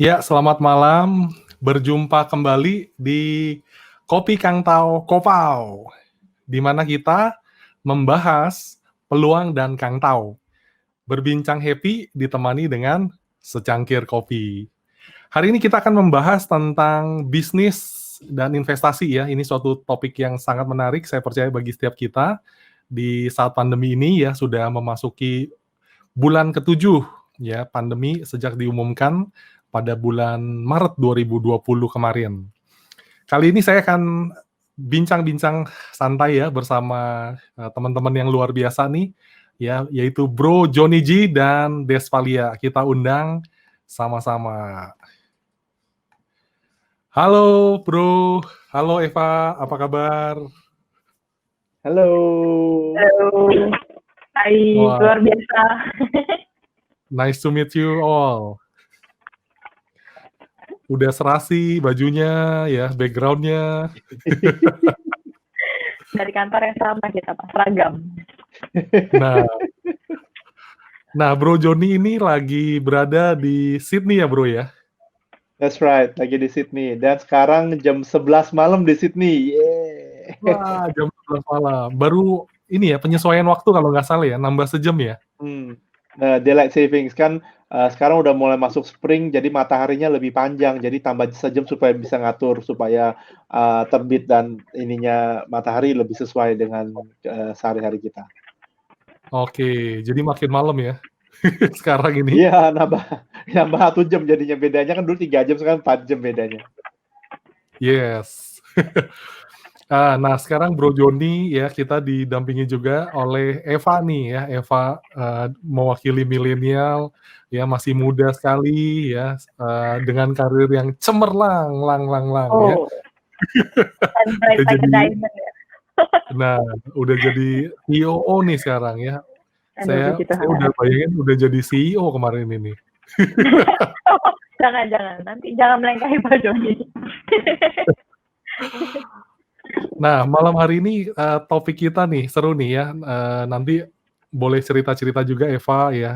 Ya, selamat malam. Berjumpa kembali di Kopi Kang Tao Kopau, di mana kita membahas peluang dan Kang Tao. Berbincang happy ditemani dengan secangkir kopi. Hari ini kita akan membahas tentang bisnis dan investasi ya. Ini suatu topik yang sangat menarik, saya percaya bagi setiap kita di saat pandemi ini ya, sudah memasuki bulan ke-7 ya, pandemi sejak diumumkan pada bulan Maret 2020 kemarin. Kali ini saya akan bincang-bincang santai ya bersama teman-teman yang luar biasa nih ya, yaitu Bro Johnny G dan Desvalia. Kita undang sama-sama. Halo Bro, halo Eva, apa kabar? Halo. Halo. Hai, Wah, luar biasa. nice to meet you all. Udah serasi bajunya ya, background-nya. Dari kantor yang sama kita, Pak. Seragam. Nah, Bro Joni ini lagi berada di Sydney ya, Bro ya? That's right, lagi di Sydney. Dan sekarang jam 11 malam di Sydney. Yeay. Wah, jam 11 malam. Baru ini ya, penyesuaian waktu kalau nggak salah ya, nambah sejam ya? Daylight savings kan sekarang udah mulai masuk spring, jadi mataharinya lebih panjang, jadi tambah sejam supaya bisa ngatur supaya terbit dan ininya matahari lebih sesuai dengan sehari-hari kita. Oke, jadi makin malam ya sekarang ini. Iya, nambah 1 jam jadinya, bedanya kan dulu 3 jam, sekarang 4 jam bedanya. Yes. Nah, sekarang Bro Joni ya, kita didampingi juga oleh Eva nih ya. Eva mewakili milenial ya, masih muda sekali ya, dengan karir yang cemerlang ya. Oh, and bright like a diamond ya. Nah, udah jadi COO nih sekarang ya. Aduh, Saya puji Tuhan. udah bayangin udah jadi CEO kemarin ini. Jangan. Nanti jangan melengkahi Pak Joni. Nah, malam hari ini topik kita nih seru nih ya. Nanti boleh cerita-cerita juga Eva ya,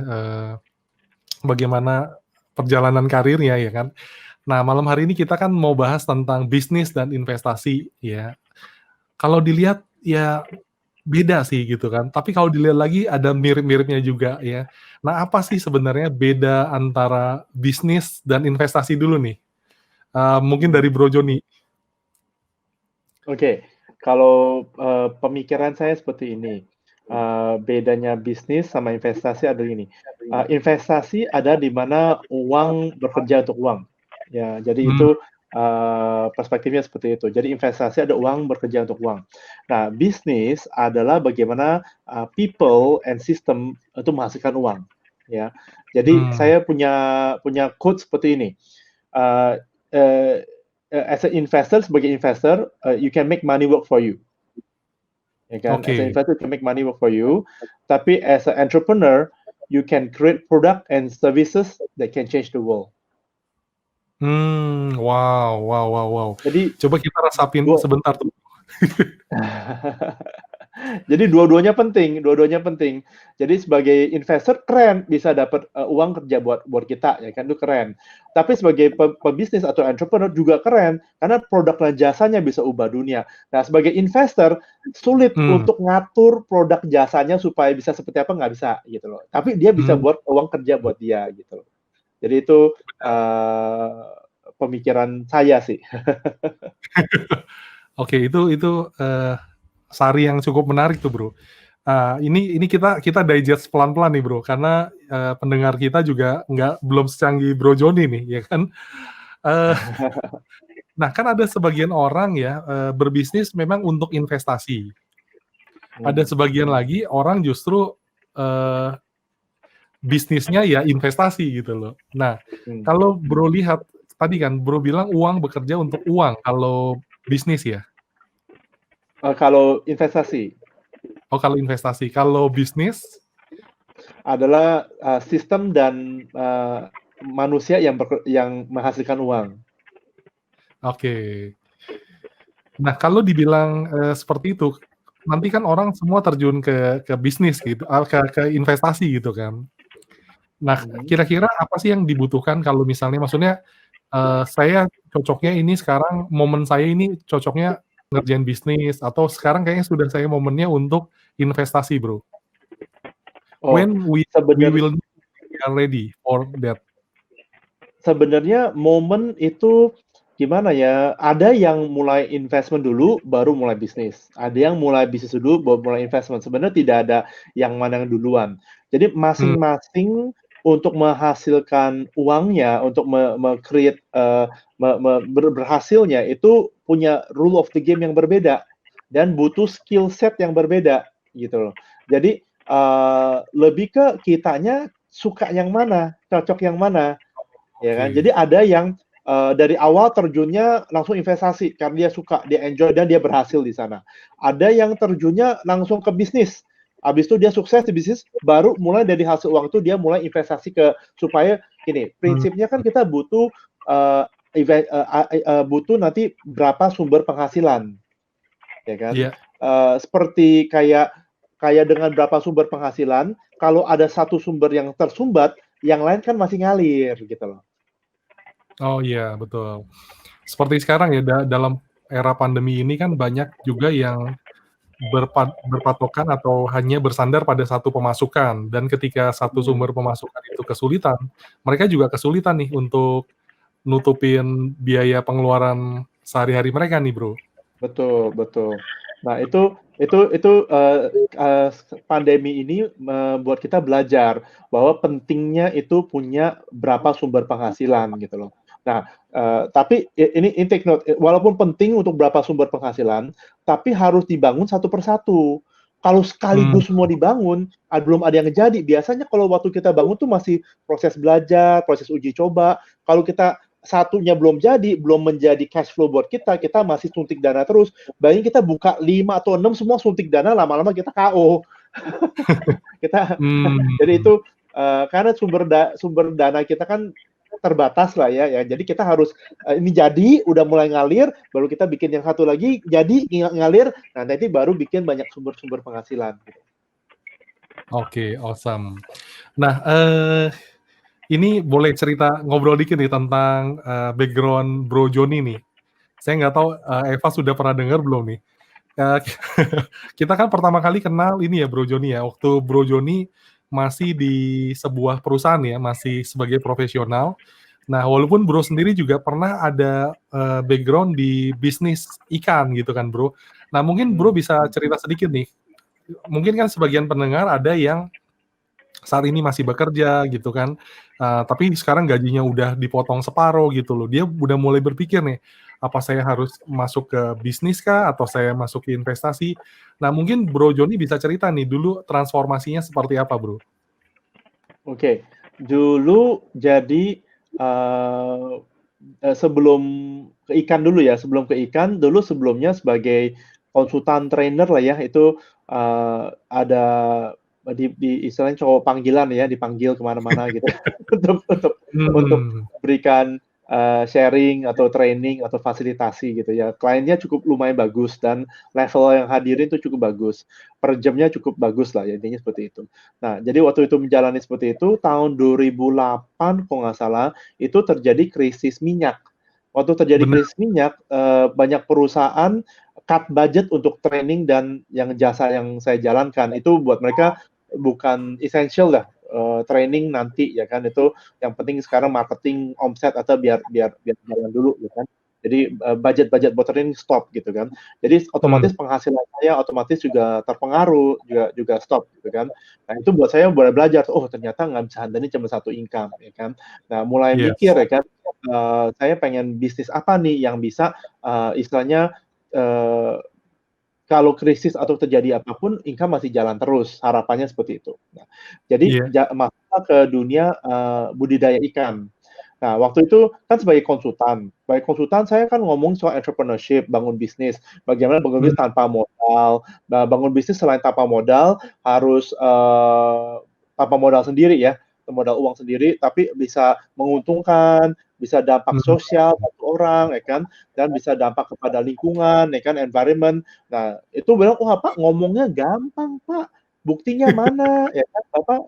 bagaimana perjalanan karirnya ya kan. Nah, malam hari ini kita kan mau bahas tentang bisnis dan investasi ya. Kalau dilihat ya beda sih gitu kan, tapi kalau dilihat lagi ada mirip-miripnya juga ya. Nah, apa sih sebenarnya beda antara bisnis dan investasi dulu nih? Mungkin dari Bro Joni. Oke, kalau pemikiran saya seperti ini, bedanya bisnis sama investasi adalah ini. Investasi ada di mana uang bekerja untuk uang, ya. Jadi itu perspektifnya seperti itu. Jadi investasi ada uang bekerja untuk uang. Nah, bisnis adalah bagaimana people and system itu menghasilkan uang, ya. Jadi saya punya quote seperti ini. As an investor, sebagai investor, you can make money work for you. Ya kan? As an investor, you can make money work for you. Tapi as an entrepreneur, you can create product and services that can change the world. Wow. Jadi coba kita rasapin sebentar tuh. Jadi dua-duanya penting. Jadi sebagai investor keren, bisa dapat uang kerja buat kita, ya kan, itu keren. Tapi sebagai pebisnis atau entrepreneur juga keren, karena produk dan jasanya bisa ubah dunia. Nah, sebagai investor sulit untuk ngatur produk jasanya supaya bisa seperti apa, nggak bisa gitu loh. Tapi dia bisa buat uang kerja buat dia gitu loh. Jadi itu pemikiran saya sih. Oke, itu sari yang cukup menarik tuh, Bro. Ini kita digest pelan-pelan nih, Bro, karena pendengar kita juga belum secanggih Bro Joni nih, ya kan? Nah, kan ada sebagian orang ya berbisnis memang untuk investasi. Ada sebagian lagi orang justru bisnisnya ya investasi gitu loh. Nah, kalau Bro lihat tadi kan Bro bilang uang bekerja untuk uang kalau bisnis ya. Kalau investasi. Kalau investasi. Kalau bisnis adalah sistem dan manusia yang menghasilkan uang. Oke. Nah, kalau dibilang seperti itu, nanti kan orang semua terjun ke bisnis gitu, ke investasi gitu kan. Nah, kira-kira apa sih yang dibutuhkan kalau misalnya maksudnya, saya cocoknya ini sekarang momen saya ini cocoknya ngerjain bisnis atau sekarang kayaknya sudah saya momennya untuk investasi, Bro. Oh, When we sebenar will we are ready for that. sebenarnya momen itu gimana ya? Ada yang mulai investment dulu, baru mulai bisnis. Ada yang mulai bisnis dulu, baru mulai investment. Sebenarnya tidak ada yang mana yang duluan. Jadi Mmm, masing-masing untuk menghasilkan uangnya, untuk me-create berhasilnya itu punya rule of the game yang berbeda dan butuh skill set yang berbeda gitu loh. Jadi lebih ke kitanya suka yang mana, cocok yang mana. Ya kan? oke. Jadi ada yang dari awal terjunnya langsung investasi karena dia suka, dia enjoy dan dia berhasil di sana. Ada yang terjunnya langsung ke bisnis. Habis itu dia sukses di bisnis, baru mulai dari hasil uang itu dia mulai investasi supaya gini, Mmm, prinsipnya kan kita butuh butuh nanti berapa sumber penghasilan, ya kan? iya. Seperti kayak kayak dengan berapa sumber penghasilan, kalau ada satu sumber yang tersumbat, yang lain kan masih ngalir gitu loh. Oh iya, betul. Seperti sekarang ya dalam era pandemi ini kan banyak juga yang berpatokan atau hanya bersandar pada satu pemasukan dan ketika satu Hmm. sumber pemasukan itu kesulitan, mereka juga kesulitan nih untuk nutupin biaya pengeluaran sehari-hari mereka nih, Bro. Betul, betul. Nah, itu pandemi ini membuat kita belajar bahwa pentingnya itu punya berapa sumber penghasilan gitu loh. Nah, tapi ini take note, walaupun penting untuk berapa sumber penghasilan, tapi harus dibangun satu persatu. Kalau Mmm, sekaligus semua dibangun, belum ada yang jadi. Biasanya kalau waktu kita bangun tuh masih proses belajar, proses uji coba. Kalau kita satunya belum jadi, belum menjadi cash flow buat kita, kita masih suntik dana terus. Bayangin kita buka 5 atau 6 semua suntik dana, lama-lama kita KO. Kita jadi mmm, itu karena sumber dana kita kan terbatas lah ya, ya. Jadi kita harus ini jadi udah mulai ngalir, baru kita bikin yang satu lagi jadi ngalir, nah nanti baru bikin banyak sumber-sumber penghasilan. oke, awesome. Nah, ini boleh cerita ngobrol dikit nih tentang, background Bro Joni nih. Saya nggak tahu, Eva sudah pernah dengar belum nih? Eee, kita kan pertama kali kenal ini ya Bro Joni ya, waktu Bro Joni masih di sebuah perusahaan ya, masih sebagai profesional. Nah, walaupun Bro sendiri juga pernah ada, background di bisnis ikan gitu kan Bro. Nah, mungkin Bro Hmm. bisa cerita sedikit nih, mungkin kan sebagian pendengar ada yang saat ini masih bekerja gitu kan, tapi sekarang gajinya udah dipotong separuh gitu loh. Dia udah mulai berpikir nih, apa saya harus masuk ke bisnis kah atau saya masuk ke investasi? Nah, mungkin Bro Joni bisa cerita nih dulu transformasinya seperti apa, Bro? Oke, dulu jadi sebelum ke ikan dulu ya, sebelum ke ikan, dulu sebelumnya sebagai konsultan trainer lah ya, itu ada di istilahnya cowok panggilan ya, dipanggil kemana-mana gitu untuk Mmm, berikan sharing atau training atau fasilitasi gitu ya. Kliennya cukup lumayan bagus dan level yang hadirin itu cukup bagus. Per jamnya cukup bagus lah ya, intinya seperti itu. Nah, jadi waktu itu menjalani seperti itu, tahun 2008 kalau nggak salah, itu terjadi krisis minyak. Waktu terjadi bener, krisis minyak, banyak perusahaan cut budget untuk training dan yang jasa yang saya jalankan. Itu buat mereka bukan essential lah, training nanti ya kan, itu yang penting sekarang marketing, omset atau biar biar biar jalan dulu ya kan. Jadi, budget-budget buat training stop gitu kan. Jadi mmm, otomatis penghasilan saya otomatis juga terpengaruh, juga juga stop gitu kan. Nah itu buat saya boleh belajar, oh ternyata nggak bisa handalnya cuma satu income ya kan. Nah mulai mikir yes, ya kan, saya pengen bisnis apa nih yang bisa istilahnya uh, kalau krisis atau terjadi apapun, income masih jalan terus, harapannya seperti itu. Nah, jadi iya, masuk ke dunia budidaya ikan. Nah, waktu itu kan sebagai konsultan saya kan ngomong soal entrepreneurship, bangun bisnis, bagaimana bangun mmm, bisnis tanpa modal. Nah, bangun bisnis selain tanpa modal harus tanpa modal sendiri ya, modal uang sendiri, tapi bisa menguntungkan, bisa dampak mmm, sosial bagi orang, ya kan, dan bisa dampak kepada lingkungan, ya kan, environment. Nah, itu bilang, wah Pak ngomongnya gampang Pak, buktinya mana? Ya kan, Bapak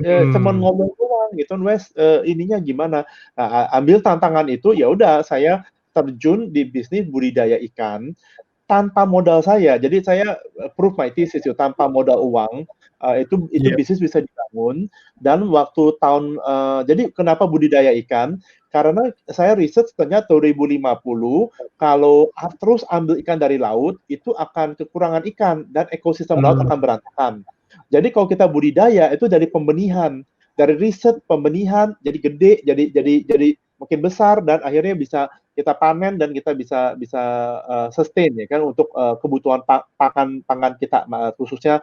cuman ngomong doang gitu, Wes, ininya gimana? Nah, ambil tantangan itu, ya udah saya terjun di bisnis budidaya ikan tanpa modal saya. Jadi saya prove my thesis itu tanpa modal uang, itu Iya. bisnis bisa dibangun dan waktu tahun jadi kenapa budidaya ikan? Karena saya riset ternyata 2050 kalau terus ambil ikan dari laut itu akan kekurangan ikan dan ekosistem laut akan berantakan. Jadi kalau kita budidaya itu dari pembenihan, dari riset pembenihan jadi gede, jadi makin besar dan akhirnya bisa kita panen dan kita bisa sustain ya kan untuk kebutuhan pangan kita khususnya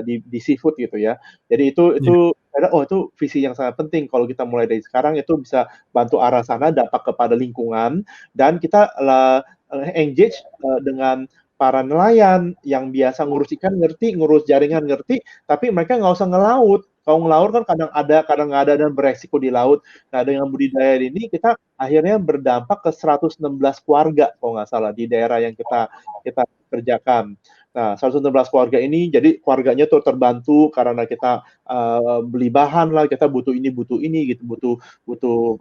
di seafood gitu ya. Jadi itu Iya. itu visi yang sangat penting kalau kita mulai dari sekarang itu bisa bantu arah sana dampak kepada lingkungan dan kita engage dengan para nelayan yang biasa ngurus ikan ngerti, ngurus jaringan ngerti, tapi mereka nggak usah ngelaut. Kalau ngelaut kan kadang ada, kadang nggak ada dan beresiko di laut. Nah, dengan budidaya ini kita akhirnya berdampak ke 116 keluarga kalau nggak salah di daerah yang kita kerjakan. Nah, 116 keluarga ini jadi keluarganya tuh terbantu karena kita beli bahan lah, kita butuh ini gitu, butuh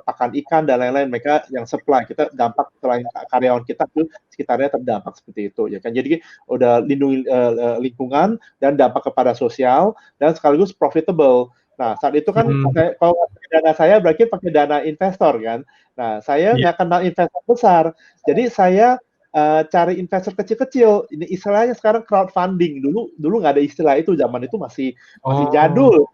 pakan ikan dan lain-lain. Mereka yang supply, kita dampak selain karyawan kita tuh sekitarnya terdampak seperti itu ya kan. Jadi udah lindungi lingkungan dan dampak kepada sosial dan sekaligus profitable. Nah, saat itu kan kalau pakai dana saya berarti pakai dana investor kan. Nah, saya nggak kenal investor besar. Jadi saya cari investor kecil-kecil. Ini istilahnya sekarang crowdfunding. Dulu nggak ada istilah itu, zaman itu masih jadul.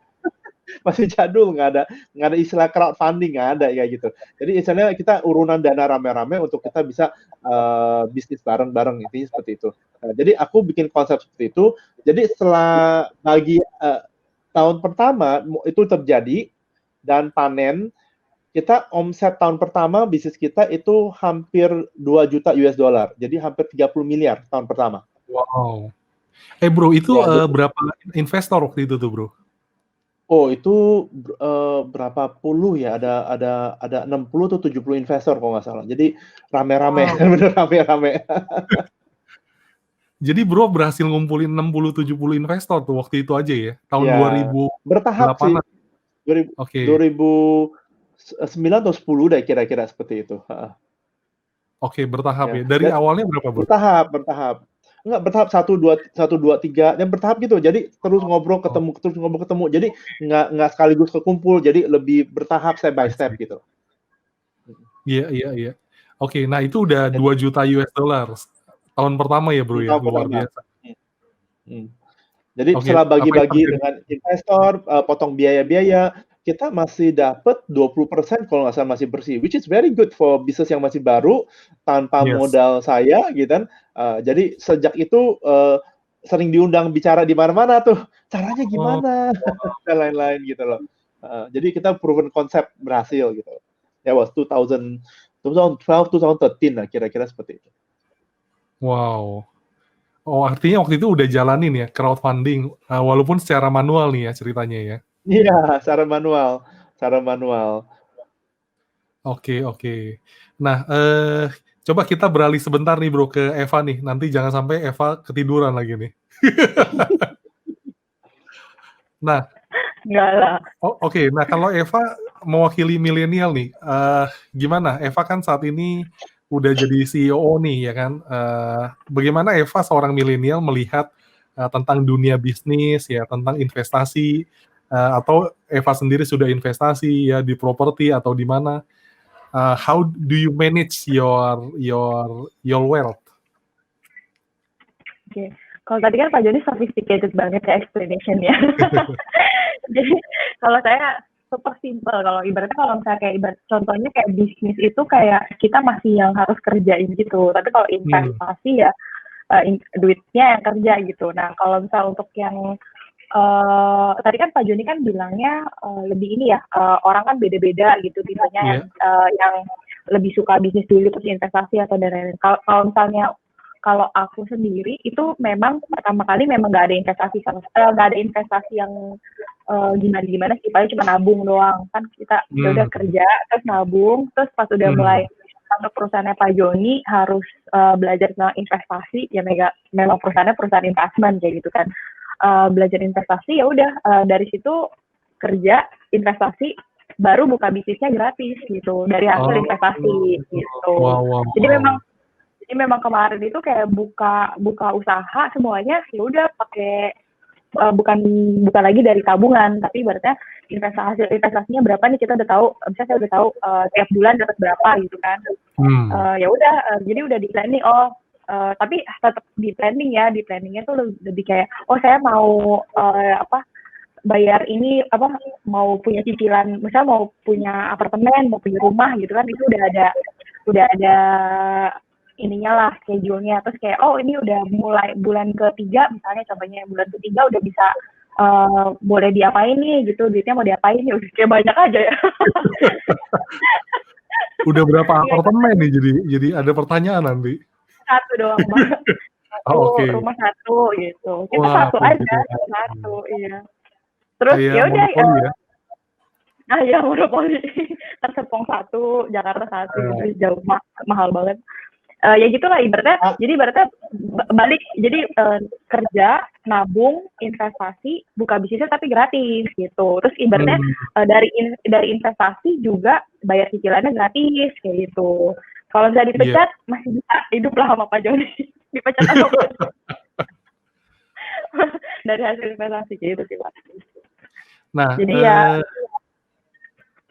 Masih jadul, nggak ada istilah crowdfunding, nggak ada ya gitu. Jadi istilahnya kita urunan dana rame-rame untuk kita bisa bisnis bareng-bareng, intinya seperti itu. Nah, jadi aku bikin konsep seperti itu. Jadi setelah bagi tahun pertama itu terjadi dan panen, kita omset tahun pertama bisnis kita itu hampir 2 juta US dollar. Jadi hampir 30 miliar tahun pertama. Wow. Bro, itu Ya, berapa investor waktu itu tuh, Bro? Oh, itu berapa puluh ya? Ada 60 atau 70 investor kalau nggak salah. Jadi rame-rame, bener rame-rame. Jadi Bro berhasil ngumpulin 60-70 investor tuh waktu itu aja ya? Tahun Ya, 2008-an? bertahap sih. Oke. 2009 atau 10 deh kira-kira seperti itu. Oke, bertahap Ya. ya. Dari awalnya berapa, Bro? Bertahap. Enggak, bertahap 1, 2, 3, dan bertahap gitu. Jadi terus ngobrol ketemu. Jadi nggak sekaligus kekumpul, jadi lebih bertahap step by step gitu. Iya. Oke, nah itu udah 2 juta US dollar tahun pertama ya, Bro ya? Luar biasa. Jadi setelah bagi-bagi dengan investor, potong biaya-biaya, kita masih dapat 20% kalau nggak salah masih bersih, which is very good for bisnis yang masih baru, tanpa modal saya gitu kan. Jadi sejak itu sering diundang bicara di mana-mana tuh, caranya gimana, dan lain-lain gitu loh. Jadi kita proven konsep berhasil gitu. Ya, was 2012, 2013 lah kira-kira seperti itu. Wow. Oh, artinya waktu itu udah jalanin ya crowdfunding, walaupun secara manual nih ya ceritanya ya? Iya, secara manual. Oke. Nah, coba kita beralih sebentar nih Bro ke Eva nih, nanti jangan sampai Eva ketiduran lagi nih. Nah, enggak lah. Oke. Nah, kalau Eva mewakili milenial nih, gimana? Eva kan saat ini udah jadi CEO nih ya kan, bagaimana Eva seorang milenial melihat tentang dunia bisnis ya, tentang investasi, atau Eva sendiri sudah investasi ya di properti atau di mana? How do you manage your wealth? Oke. Kalau tadi kan Pak Joni sophisticated banget ya explanation-nya. Jadi kalau saya super simple. Kalau ibaratnya kalau misalnya kayak contohnya kayak bisnis itu kayak kita masih yang harus kerjain gitu. Tapi kalau investasi ya duitnya yang kerja gitu. Nah kalau misalnya untuk yang tadi kan Pak Joni kan bilangnya lebih ini ya, orang kan beda-beda gitu tipenya yang lebih suka bisnis dulu terus investasi atau dan lain-lain. Kalau misalnya kalau aku sendiri itu memang pertama kali memang nggak ada investasi yang gimana sih, paling cuma nabung doang kan, kita udah kerja terus nabung, terus pas udah mulai masuk perusahaannya Pak Joni harus belajar tentang investasi ya, memang perusahaan investment kayak gitu kan, belajar investasi ya udah dari situ kerja, investasi, baru buka bisnisnya gratis gitu dari hasil Oh. investasi gitu. Wow. Jadi memang kemarin itu kayak buka usaha semuanya ya udah pakai bukan lagi dari tabungan, tapi ibaratnya investasinya berapa nih kita udah tahu, misalnya saya udah tahu tiap bulan dapat berapa gitu kan. Ya udah jadi udah di planning tapi tetap di planningnya tuh lebih kayak saya mau bayar ini mau punya cicilan, misalnya mau punya apartemen, mau punya rumah gitu kan, itu udah ada ininya lah, schedule-nya. Terus kayak ini udah mulai bulan ketiga misalnya, contohnya bulan ketiga udah bisa boleh diapain nih gitu, duitnya mau diapain nih, udah kayak banyak aja ya. Udah berapa apartemen nih, jadi ada pertanyaan nanti. Satu doang Bang. Oke. Rumah satu gitu. Kita satu aja, iya. Terus ya udah ya monopoli. Tersepong satu, Jakarta satu, gitu, jauh mahal banget. Ya gitulah ibaratnya. Jadi ibaratnya balik, jadi kerja, nabung, investasi, buka bisnisnya tapi gratis gitu. Terus ibaratnya dari investasi juga bayar cicilannya gratis kayak gitu. Kalau nggak dipecat masih bisa hidup lah sama Pak Joni. Dipecat atau dari hasil investasi gitu sih Pak. Nah, jadi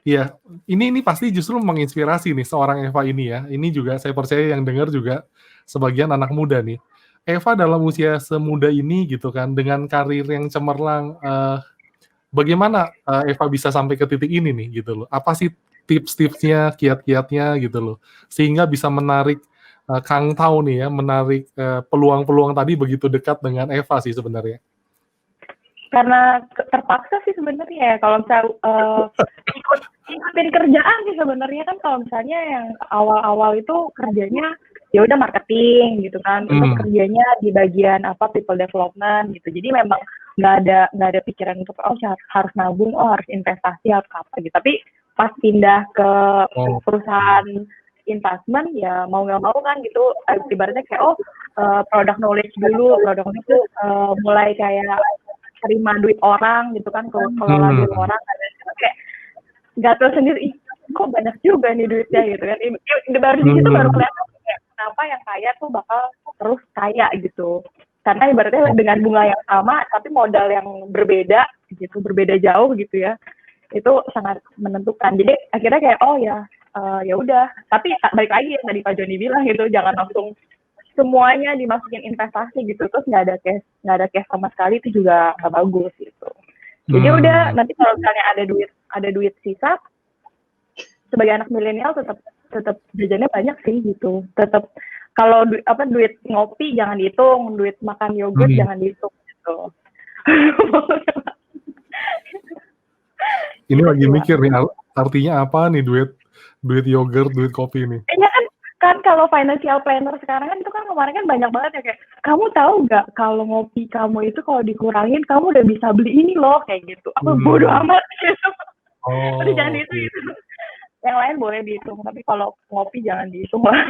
ya, ini pasti justru menginspirasi nih seorang Eva ini ya. Ini juga saya percaya yang dengar juga sebagian anak muda nih. Eva dalam usia semuda ini gitu kan, dengan karir yang cemerlang, bagaimana Eva bisa sampai ke titik ini nih gitu loh? Apa sih tips-tipsnya, kiat-kiatnya gitu loh, sehingga bisa menarik Kang Tau nih ya, menarik peluang-peluang tadi begitu dekat dengan Eva sih sebenarnya. Karena terpaksa sih sebenarnya ya, kalau misalnya ikutin kerjaan sih sebenarnya kan. Kalau misalnya yang awal-awal itu kerjanya ya udah marketing gitu kan, terus kerjanya di bagian people development gitu. Jadi memang nggak ada pikiran untuk harus nabung, harus investasi, harus apa gitu. Tapi pas pindah ke perusahaan investment ya mau nggak mau kan gitu, ibaratnya kayak product knowledge dulu, mulai kayak terima duit orang gitu kan, kelola duit orang, kayak gatel sendiri, kok banyak juga nih duitnya gitu kan. Baru di situ baru kelihatan kenapa yang kaya tuh bakal terus kaya gitu, karena ibaratnya dengan bunga yang sama tapi modal yang berbeda gitu, berbeda jauh gitu ya, itu sangat menentukan. Jadi akhirnya kayak ya udah, tapi balik lagi yang tadi Pak Joni bilang gitu, jangan langsung semuanya dimasukin investasi gitu, terus nggak ada cash sama sekali, itu juga nggak bagus gitu. Jadi udah, nanti kalau misalnya ada duit sisa, sebagai anak milenial tetap jajannya banyak sih gitu. Tetap kalau duit ngopi jangan dihitung, duit makan yogurt jangan dihitung gitu. Ini lagi mikir nih, artinya apa nih duit yogurt, duit kopi nih? Iya kan kalau financial planner sekarang kan itu kan kemarin kan banyak banget ya, kayak kamu tahu nggak kalau ngopi kamu itu kalau dikurangin kamu udah bisa beli ini loh kayak gitu. Aku bodo amat gitu. Tapi jangan dihitung gitu. Yang lain boleh dihitung, tapi kalau ngopi jangan dihitung lah.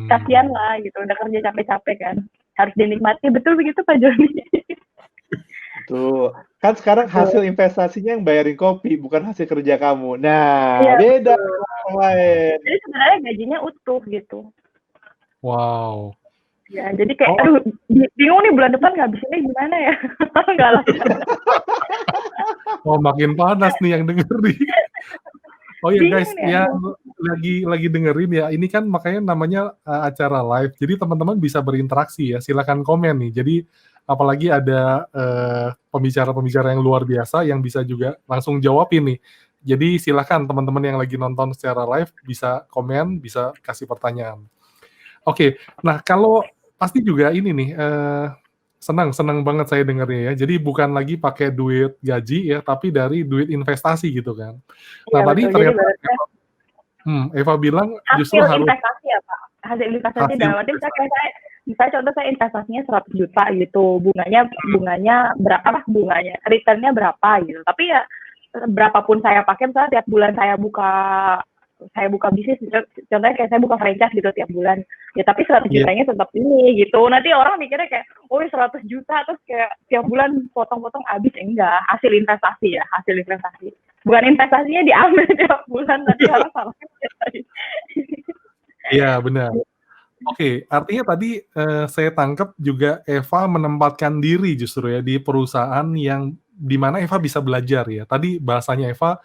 Kasian lah gitu, udah kerja capek-capek kan, harus dinikmati. Betul begitu Pak Joni? Tuh, kan sekarang hasil investasinya yang bayarin kopi, bukan hasil kerja kamu. Nah, beda orang lain. Jadi sebenarnya gajinya utuh gitu. Wow. Ya, jadi kayak, aduh, bingung nih bulan depan ngabisinnya gimana ya? Enggak lah. Makin panas nih yang denger nih. Oh ya guys, yang lagi dengerin ya, ini kan makanya namanya acara live. Jadi teman-teman bisa berinteraksi ya, silakan komen nih. Jadi apalagi ada pembicara-pembicara yang luar biasa yang bisa juga langsung jawabin nih. Jadi silakan teman-teman yang lagi nonton secara live bisa komen, bisa kasih pertanyaan. Oke, nah kalau pasti juga ini nih, senang banget saya dengarnya ya. Jadi bukan lagi pakai duit gaji ya, tapi dari duit investasi gitu kan. Nah tadi ternyata Eva bilang justru harus investasi ya Pak. Hasil investasi dalam arti misalnya contoh saya investasinya 100 juta gitu, bunganya berapa, returnnya berapa gitu. Tapi ya berapapun saya pakai, misalnya tiap bulan saya buka saya buka bisnis, contohnya kayak saya buka franchise gitu tiap bulan, ya tapi 100 Iya. jutanya tetap ini gitu. Nanti orang mikirnya kayak, oh 100 juta terus kayak tiap bulan potong-potong habis, enggak, hasil investasi ya, hasil investasi. Bukan investasinya diambil tiap bulan, tapi harus salah. Iya, benar. Oke, artinya tadi saya tangkap juga Eva menempatkan diri justru ya di perusahaan yang di mana Eva bisa belajar ya. Tadi bahasanya Eva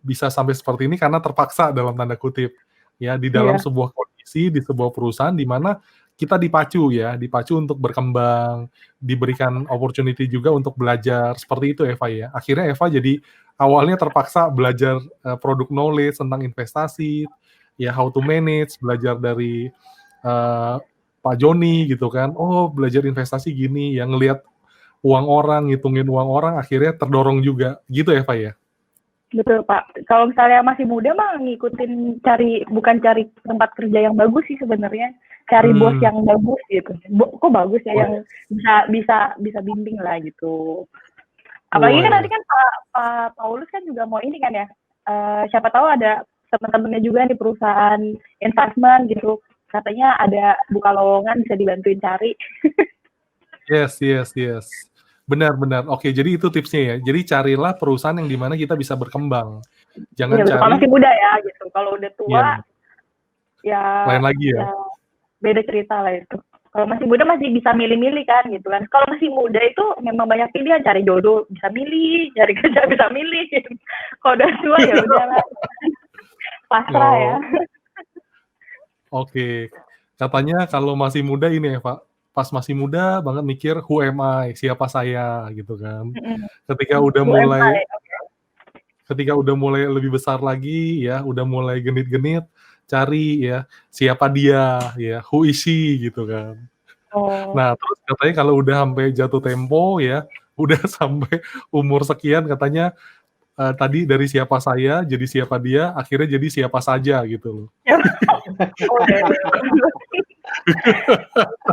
bisa sampai seperti ini karena terpaksa dalam tanda kutip ya di dalam Iya. sebuah kondisi di sebuah perusahaan di mana kita dipacu untuk berkembang, diberikan opportunity juga untuk belajar seperti itu Eva ya. Akhirnya Eva jadi awalnya terpaksa belajar produk knowledge tentang investasi, ya how to manage, belajar dari Pak Joni gitu kan. Oh, belajar investasi gini, yang ngelihat uang orang, ngitungin uang orang, akhirnya terdorong juga gitu Eva ya. Betul Pak. Kalau misalnya masih muda mah ngikutin bukan cari tempat kerja yang bagus sih sebenarnya, cari bos yang bagus gitu. Kok bagus ya yang bisa bimbing lah gitu. Apalagi kan nanti kan Pak Paulus kan juga mau ini kan ya. Siapa tahu ada teman-temannya juga di perusahaan investment gitu. Katanya ada buka lowongan bisa dibantuin cari. Yes. Benar. Oke, jadi itu tipsnya ya. Jadi carilah perusahaan yang dimana kita bisa berkembang. Jangan cari. Kalau masih muda ya gitu. Kalau udah tua, ya lain lagi ya. Beda cerita lah itu. Kalau masih muda masih bisa milih-milih kan gitu kan. Kalau masih muda itu memang banyak pilihan, cari jodoh bisa milih, cari kerja bisa milih. Kalau udah tua ya udahlah. Pasrah ya. Oke. Katanya kalau masih muda ini ya Pak. Pas masih muda banget mikir who am I, siapa saya gitu kan. Ketika udah mulai lebih besar lagi ya, udah mulai genit-genit, cari ya siapa dia ya, who is she gitu kan. Nah, terus katanya kalau udah sampai jatuh tempo ya, udah sampai umur sekian katanya tadi dari siapa saya jadi siapa dia, akhirnya jadi siapa saja gitu loh.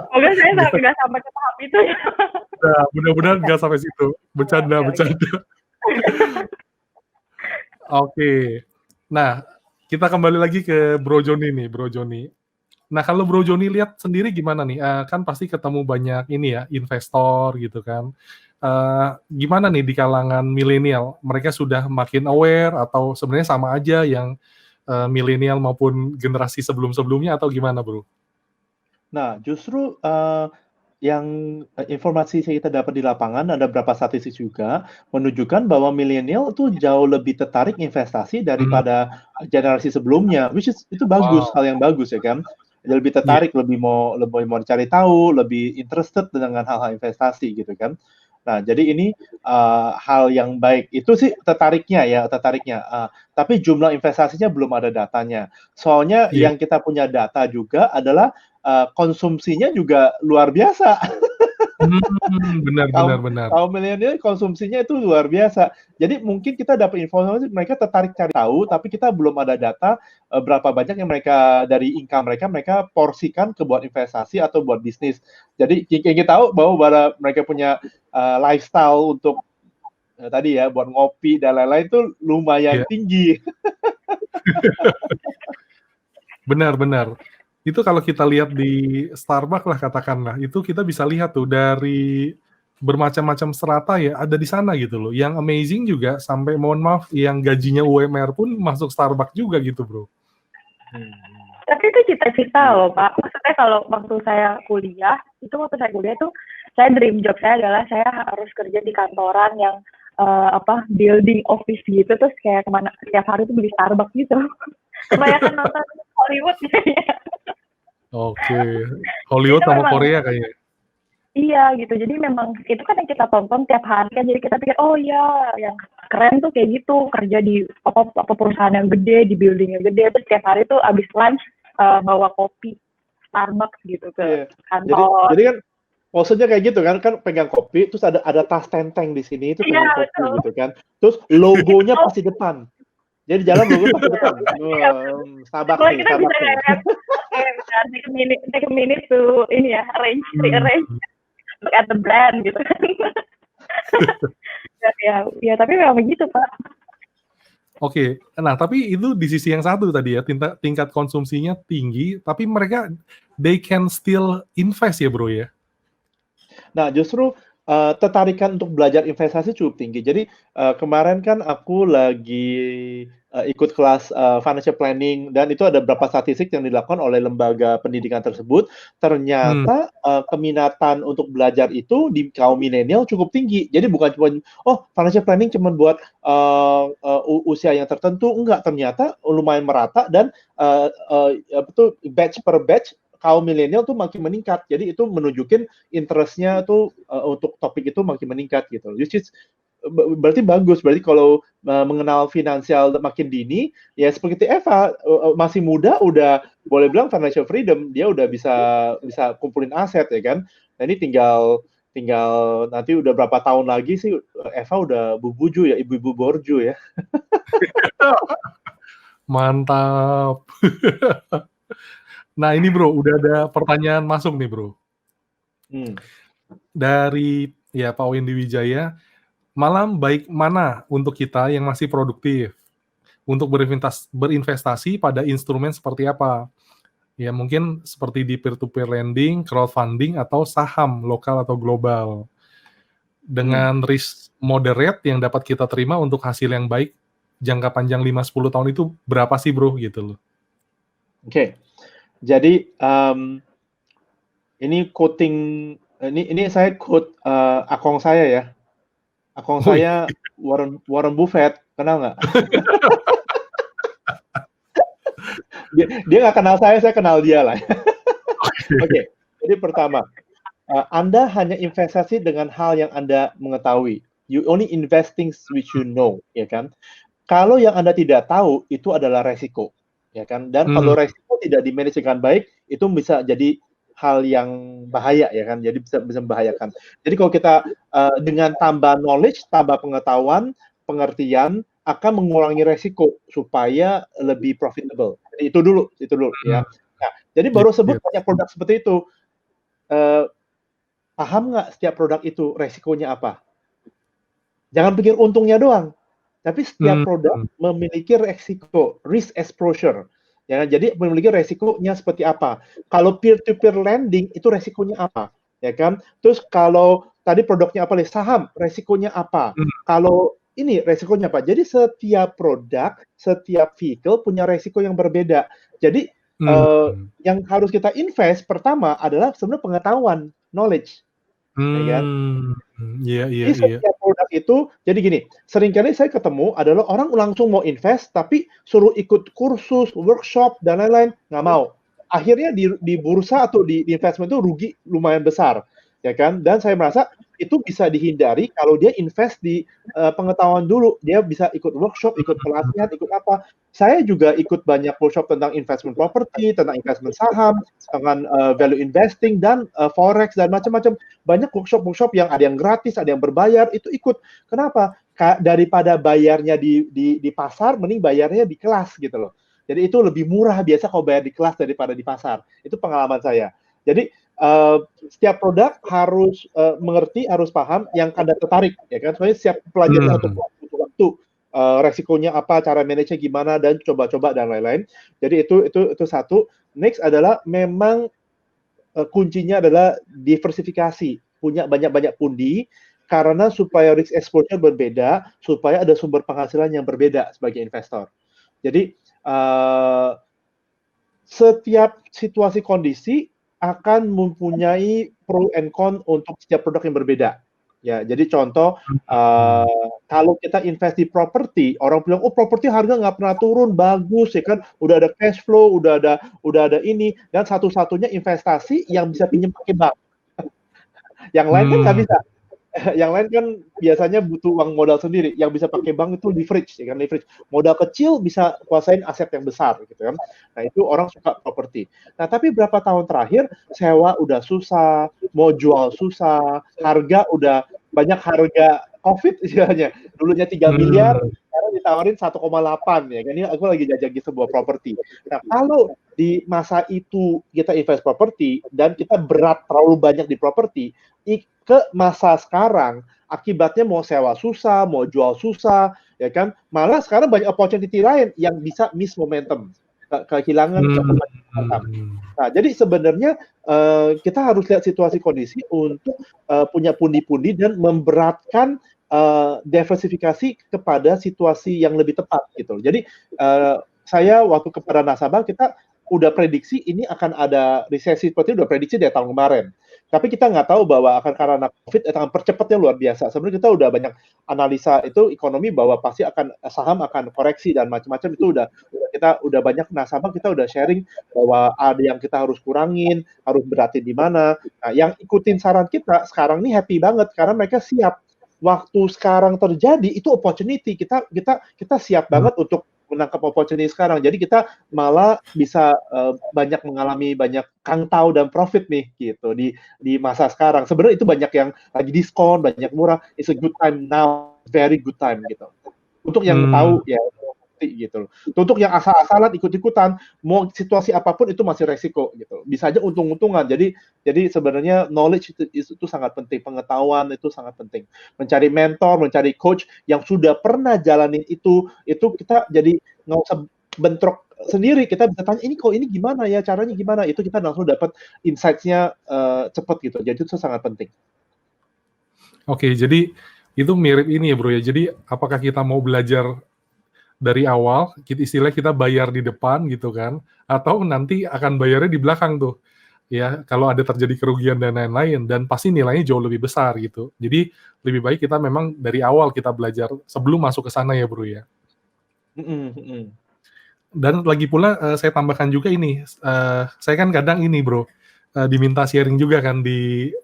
Semoga saya nggak sampai ke tahap itu ya. Nah, mudah-mudahan nggak sampai situ. Bercanda. Oke. Nah, kita kembali lagi ke Bro Joni nih, Bro Joni. Nah, kalau Bro Joni lihat sendiri gimana nih? Kan pasti ketemu banyak ini ya, investor gitu kan. Gimana nih di kalangan milenial? Mereka sudah makin aware atau sebenarnya sama aja yang milenial maupun generasi sebelum-sebelumnya atau gimana, Bro? Nah, justru yang informasi yang kita dapat di lapangan, ada beberapa statistik juga menunjukkan bahwa milenial itu jauh lebih tertarik investasi daripada generasi sebelumnya, which is itu bagus, hal yang bagus ya kan. Lebih tertarik, lebih mau dicari tahu, lebih interested dengan hal-hal investasi gitu kan. Nah, jadi ini hal yang baik. Itu sih tertariknya. Tapi jumlah investasinya belum ada datanya. Soalnya yang kita punya data juga adalah konsumsinya juga luar biasa. Benar. Kaum milenial konsumsinya itu luar biasa. Jadi mungkin kita dapat informasi mereka tertarik cari tahu, tapi kita belum ada data berapa banyak yang mereka dari income mereka porsikan ke buat investasi atau buat bisnis. Jadi yang kita tahu bahwa mereka punya lifestyle untuk tadi ya buat ngopi dan lain-lain itu lumayan tinggi. Benar. Itu kalau kita lihat di Starbucks lah katakanlah, itu kita bisa lihat tuh dari bermacam-macam strata ya ada di sana gitu loh. Yang amazing juga sampai mohon maaf yang gajinya UMR pun masuk Starbucks juga gitu, Bro. Tapi itu cita-cita loh Pak. Maksudnya kalau waktu saya kuliah itu saya dream job saya adalah saya harus kerja di kantoran yang building office gitu, terus kayak kemana tiap hari tuh beli Starbucks gitu. Kebanyakan nonton Hollywood kayaknya. Oke. Hollywood sama Korea kayaknya. Iya gitu, jadi memang itu kan yang kita tonton tiap hari kan, jadi kita pikir oh iya yang keren tuh kayak gitu, kerja di apa perusahaan yang gede, di building yang gede, terus tiap hari tuh abis lunch bawa kopi Starbucks gitu ke kantor. Jadi kan maksudnya kayak gitu kan pegang kopi, terus ada tas tenteng di sini itu pegang kopi betul. Gitu kan, terus logonya pas di depan. Jadi jalan logo pas di depan. Starbucks nih. Take a minute to ini ya, rearrange, look at the brand gitu kan. ya tapi memang begitu Pak. Oke, nah tapi itu di sisi yang satu tadi ya, tingkat konsumsinya tinggi, tapi mereka they can still invest ya bro ya? Nah, justru tertarikan untuk belajar investasi cukup tinggi. Jadi kemarin kan aku lagi ikut kelas financial planning dan itu ada beberapa statistik yang dilakukan oleh lembaga pendidikan tersebut. Hmm, Ternyata keminatan untuk belajar itu di kaum milenial cukup tinggi. Jadi bukan cuma financial planning cuma buat usia yang tertentu, enggak. Ternyata lumayan merata dan batch per batch kaum milenial tuh makin meningkat. Jadi itu menunjukin interest-nya tuh untuk topik itu makin meningkat gitu. Which is berarti bagus. Berarti kalau mengenal finansial makin dini, ya seperti Eva masih muda udah boleh bilang financial freedom, dia udah bisa kumpulin aset ya kan. Nah ini tinggal tinggal nanti udah berapa tahun lagi sih Eva udah bubuju ya, ibu-ibu borju ya. mantap. Nah ini bro, udah ada pertanyaan masuk nih bro. Hmm. Dari ya Pak Windy Wijaya, malam baik mana untuk kita yang masih produktif? Untuk berinvestasi pada instrumen seperti apa? Ya mungkin seperti di peer-to-peer lending, crowdfunding, atau saham lokal atau global. Dengan risk moderate yang dapat kita terima untuk hasil yang baik jangka panjang 5-10 tahun itu berapa sih bro gitu loh. Oke. Jadi ini quoting ini saya quote akong saya ya. Akong Wih, saya Warren Buffett, kenal nggak? Dia nggak kenal saya kenal dia lah. Oke, jadi pertama, Anda hanya investasi dengan hal yang Anda mengetahui. You only invest things which you know, ya kan? Kalau yang Anda tidak tahu, itu adalah resiko, ya kan? Dan kalau hmm, resiko tidak di-manage dengan baik, itu bisa jadi hal yang bahaya, ya kan? Jadi bisa membahayakan. Jadi kalau kita dengan tambah knowledge, tambah pengetahuan, pengertian, akan mengurangi resiko supaya lebih profitable. Jadi itu dulu, ya. Nah, jadi yep, baru sebut yep. banyak produk seperti itu. Paham nggak setiap produk itu resikonya apa? Jangan pikir untungnya doang, tapi setiap Hmm, produk memiliki resiko, risk exposure. Ya, jadi memiliki resikonya seperti apa. Kalau peer-to-peer lending itu resikonya apa, ya kan? Terus kalau tadi produknya apa nih? Saham, resikonya apa? hmm, Kalau ini resikonya apa? Jadi setiap produk, setiap vehicle punya resiko yang berbeda. Jadi hmm, yang harus kita invest pertama adalah sebenarnya pengetahuan, knowledge, ya kan? hmm, iya, iya, Jadi iya. setiap produk itu, jadi gini, seringkali saya ketemu adalah orang langsung mau invest, tapi suruh ikut kursus, workshop, dan lain-lain, nggak mau. Akhirnya di bursa atau di investment itu rugi lumayan besar, ya kan? Dan saya merasa itu bisa dihindari kalau dia invest di pengetahuan dulu. Dia bisa ikut workshop, ikut pelatihan, ikut apa. Saya juga ikut banyak workshop tentang investment property, tentang investment saham, tentang value investing, dan forex, dan macam-macam. Banyak workshop-workshop yang ada yang gratis, ada yang berbayar, itu ikut. Kenapa? Daripada bayarnya di pasar, mending bayarnya di kelas gitu loh. Jadi itu lebih murah biasa kalau bayar di kelas daripada di pasar. Itu pengalaman saya. Jadi setiap produk harus mengerti, harus paham yang Anda tertarik, ya kan? Soalnya setiap pelajari satu waktu, resikonya apa, cara manage-nya gimana, dan coba-coba dan lain-lain. Jadi itu satu. Next adalah memang kuncinya adalah diversifikasi, punya banyak-banyak pundi, karena supaya risk exposure berbeda, supaya ada sumber penghasilan yang berbeda sebagai investor. Jadi setiap situasi kondisi akan mempunyai pro and con untuk setiap produk yang berbeda. Ya, jadi contoh kalau kita invest di properti, orang bilang oh properti harga nggak pernah turun, bagus ya kan, udah ada cash flow, udah ada ini, dan satu-satunya investasi yang bisa pinjam pakai bank. Yang lain kan nggak bisa. Yang lain kan biasanya butuh uang modal sendiri. Yang bisa pakai bank itu leverage, ya kan, leverage. Modal kecil bisa kuasain aset yang besar, gitu kan. Nah itu orang suka properti. Nah tapi berapa tahun terakhir sewa udah susah, mau jual susah, harga udah banyak harga COVID istilahnya. Dulunya 3 miliar, sekarang ditawarin 1,8 ya kan. Ini aku lagi jajaki sebuah properti. Nah kalau di masa itu kita invest properti dan kita berat terlalu banyak di properti, ke masa sekarang akibatnya mau sewa susah, mau jual susah, ya kan? Malah sekarang banyak opportunity lain yang bisa miss momentum, kehilangan momentum. Nah, jadi sebenarnya kita harus lihat situasi kondisi untuk punya pundi-pundi dan memberatkan diversifikasi kepada situasi yang lebih tepat gitu. Jadi saya waktu kepada nasabah kita udah prediksi ini akan ada resesi seperti itu, udah prediksi dari tahun kemarin. Tapi kita nggak tahu bahwa akan karena COVID akan percepatnya luar biasa. Sebenarnya kita udah banyak analisa itu ekonomi bahwa pasti akan saham akan koreksi dan macam-macam itu kita udah banyak nasabah kita udah sharing bahwa ada yang kita harus kurangin, harus beratin di mana. Nah, yang ikutin saran kita sekarang nih happy banget karena mereka siap. Waktu sekarang terjadi itu opportunity kita siap banget untuk menangkap opportunity sekarang. Jadi kita malah bisa banyak mengalami banyak kangtau dan profit nih gitu di masa sekarang. Sebenarnya itu banyak yang lagi diskon, banyak murah. It's a good time now, very good time gitu. Untuk yang tahu ya gitu. Untuk yang asal-asalan ikut-ikutan, mau situasi apapun itu masih resiko gitu. Bisa aja untung-untungan. Jadi sebenarnya knowledge itu sangat penting, pengetahuan itu sangat penting. Mencari mentor, mencari coach yang sudah pernah jalanin itu kita jadi nggak usah bentrok sendiri. Kita bisa tanya ini gimana ya, caranya gimana? Itu kita langsung dapat insights-nya cepat gitu. Jadi itu sangat penting. Oke, jadi itu mirip ini ya bro ya. Jadi apakah kita mau belajar dari awal, istilahnya kita bayar di depan gitu kan, atau nanti akan bayarnya di belakang tuh, ya kalau ada terjadi kerugian dan lain-lain, dan pasti nilainya jauh lebih besar gitu. Jadi lebih baik kita memang dari awal kita belajar sebelum masuk ke sana ya bro ya. Dan lagi pula saya tambahkan juga ini, saya kan kadang ini bro, diminta sharing juga kan di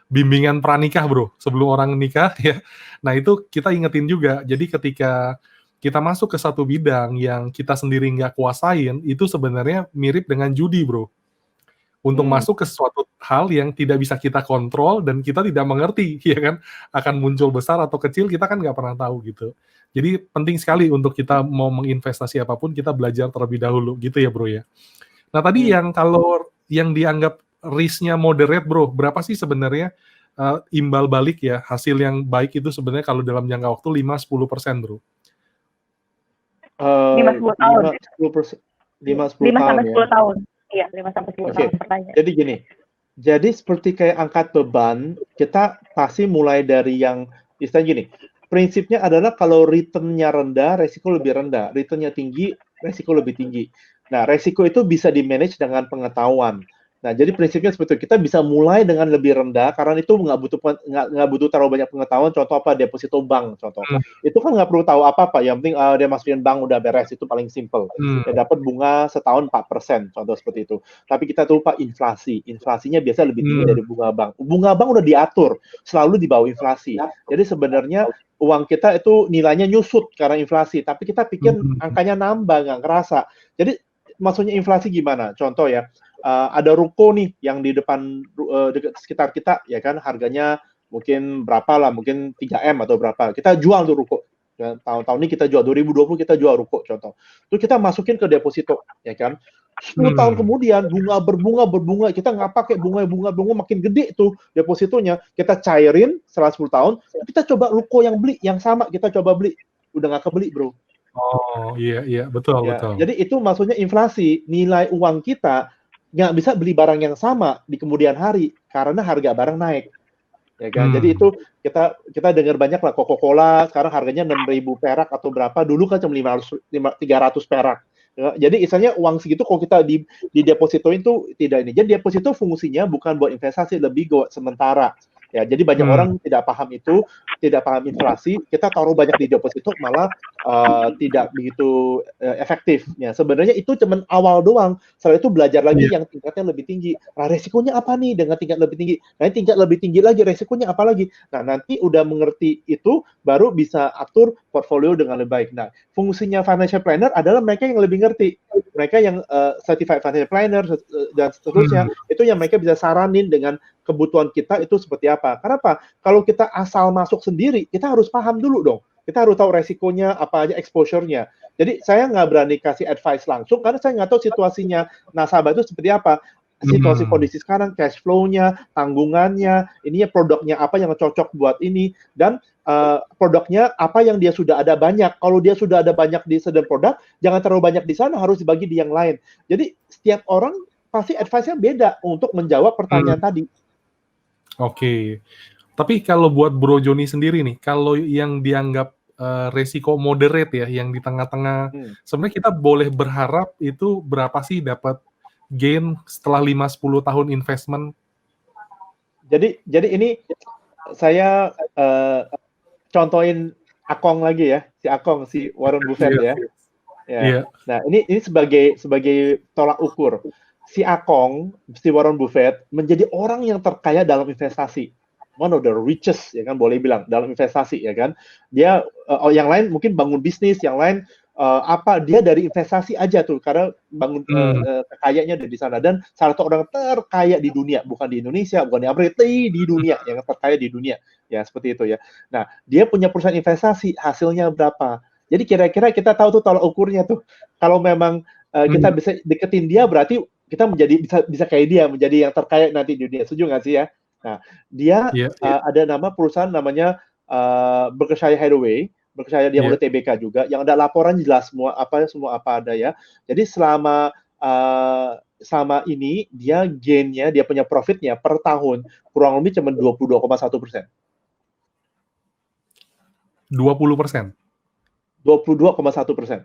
bimbingan pranikah bro, sebelum orang nikah ya. Nah itu kita ingetin juga, jadi ketika kita masuk ke satu bidang yang kita sendiri nggak kuasain, itu sebenarnya mirip dengan judi, bro. Untuk masuk ke suatu hal yang tidak bisa kita kontrol dan kita tidak mengerti, ya kan? Akan muncul besar atau kecil, kita kan nggak pernah tahu gitu. Jadi penting sekali untuk kita mau menginvestasi apapun, kita belajar terlebih dahulu gitu ya, bro ya. Nah tadi yang kalau yang dianggap risk-nya moderate, bro, berapa sih sebenarnya imbal balik ya, hasil yang baik itu sebenarnya kalau dalam jangka waktu 5-10%, bro? 5-10 tahun. 5-10 tahun. Iya, 5-10 tahun pertanyaan. Jadi gini, jadi seperti kayak angkat beban, kita pasti mulai dari yang istilah gini, prinsipnya adalah kalau return-nya rendah, resiko lebih rendah. Return-nya tinggi, resiko lebih tinggi. Nah, resiko itu bisa di-manage dengan pengetahuan. Nah, jadi prinsipnya seperti itu. Kita bisa mulai dengan lebih rendah karena itu nggak butuh terlalu banyak pengetahuan. Contoh apa? Deposito bank, contoh. Itu kan nggak perlu tahu apa-apa. Yang penting dia masukin bank udah beres. Itu paling simple. Ya dapat bunga setahun 4%, contoh seperti itu. Tapi kita lupa inflasi. Inflasinya biasa lebih tinggi dari bunga bank. Bunga bank udah diatur, selalu di bawah inflasi. Jadi sebenarnya uang kita itu nilainya nyusut karena inflasi. Tapi kita pikir angkanya nambah, nggak kerasa. Jadi maksudnya inflasi gimana? Contoh ya. Ada ruko nih yang di depan dekat sekitar kita ya kan harganya mungkin berapa lah, mungkin 3M atau berapa. Kita jual tuh ruko. Ya, tahun-tahun ini kita jual 2020 kita jual ruko contoh. Terus kita masukin ke deposito ya kan. 10 tahun kemudian berbunga kita nggak pakai bunga makin gede tuh depositonya. Kita cairin setelah 10 tahun, kita coba ruko yang beli yang sama kita coba beli. Udah nggak kebeli, bro. Oh, iya betul. Jadi itu maksudnya inflasi, nilai uang kita nggak bisa beli barang yang sama di kemudian hari karena harga barang naik, ya kan? Jadi itu kita dengar banyak lah Coca-Cola sekarang harganya 6.000 perak atau berapa, dulu kan cuma 300 perak. Ya, jadi misalnya uang segitu kalau kita di deposito itu tidak ini. Jadi deposito fungsinya bukan buat investasi, lebih buat sementara. Ya, jadi banyak orang tidak paham itu, tidak paham inflasi, kita taruh banyak di deposito malah tidak begitu efektif. Ya, sebenarnya itu cuma awal doang. Setelah itu belajar lagi yang tingkatnya lebih tinggi. Nah, resikonya apa nih dengan tingkat lebih tinggi? Nah, tingkat lebih tinggi lagi, resikonya apa lagi? Nah, nanti udah mengerti itu, baru bisa atur portfolio dengan lebih baik. Nah, fungsinya financial planner adalah mereka yang lebih ngerti. Mereka yang certified financial planner dan seterusnya, itu yang mereka bisa saranin dengan kebutuhan kita itu seperti apa. Kenapa? Kalau kita asal masuk sendiri, kita harus paham dulu dong. Kita harus tahu resikonya, apa aja exposure-nya. Jadi saya nggak berani kasih advice langsung, karena saya nggak tahu situasinya nasabah itu seperti apa. situasi kondisi sekarang, cash flow-nya, tanggungannya, ininya produknya apa yang cocok buat ini, dan produknya apa yang dia sudah ada banyak. Kalau dia sudah ada banyak di certain produk, jangan terlalu banyak di sana, harus dibagi di yang lain. Jadi setiap orang pasti advice-nya beda untuk menjawab pertanyaan tadi. Oke. Tapi kalau buat Bro Joni sendiri nih, kalau yang dianggap resiko moderate ya, yang di tengah-tengah, sebenarnya kita boleh berharap itu berapa sih dapat gain setelah 5-10 tahun investment? Jadi ini saya contohin Akong lagi ya, si Warren Buffett ya. Ya. Nah, ini sebagai tolak ukur. Si Warren Buffett menjadi orang yang terkaya dalam investasi. One of the richest, ya kan, boleh bilang, dalam investasi, ya kan. Dia, yang lain mungkin bangun bisnis, yang lain dia dari investasi aja tuh, karena bangun kekayaannya dari sana. Dan salah satu orang terkaya di dunia, bukan di Indonesia, bukan di Amerika, di dunia, yang terkaya di dunia. Ya, seperti itu ya. Nah, dia punya perusahaan investasi, hasilnya berapa? Jadi kira-kira kita tahu tuh tolak ukurnya tuh. Kalau memang kita bisa deketin dia, berarti kita bisa kayak dia, menjadi yang terkaya nanti di dunia. Setuju nggak sih ya? Nah, dia ada nama perusahaan namanya Berkshire Hathaway. Berkshire dia udah TBK juga, yang ada laporan jelas semua apa ada ya. Jadi selama ini dia gain-nya, dia punya profit-nya per tahun kurang lebih cuma 22,1%. 20%. 22,1%.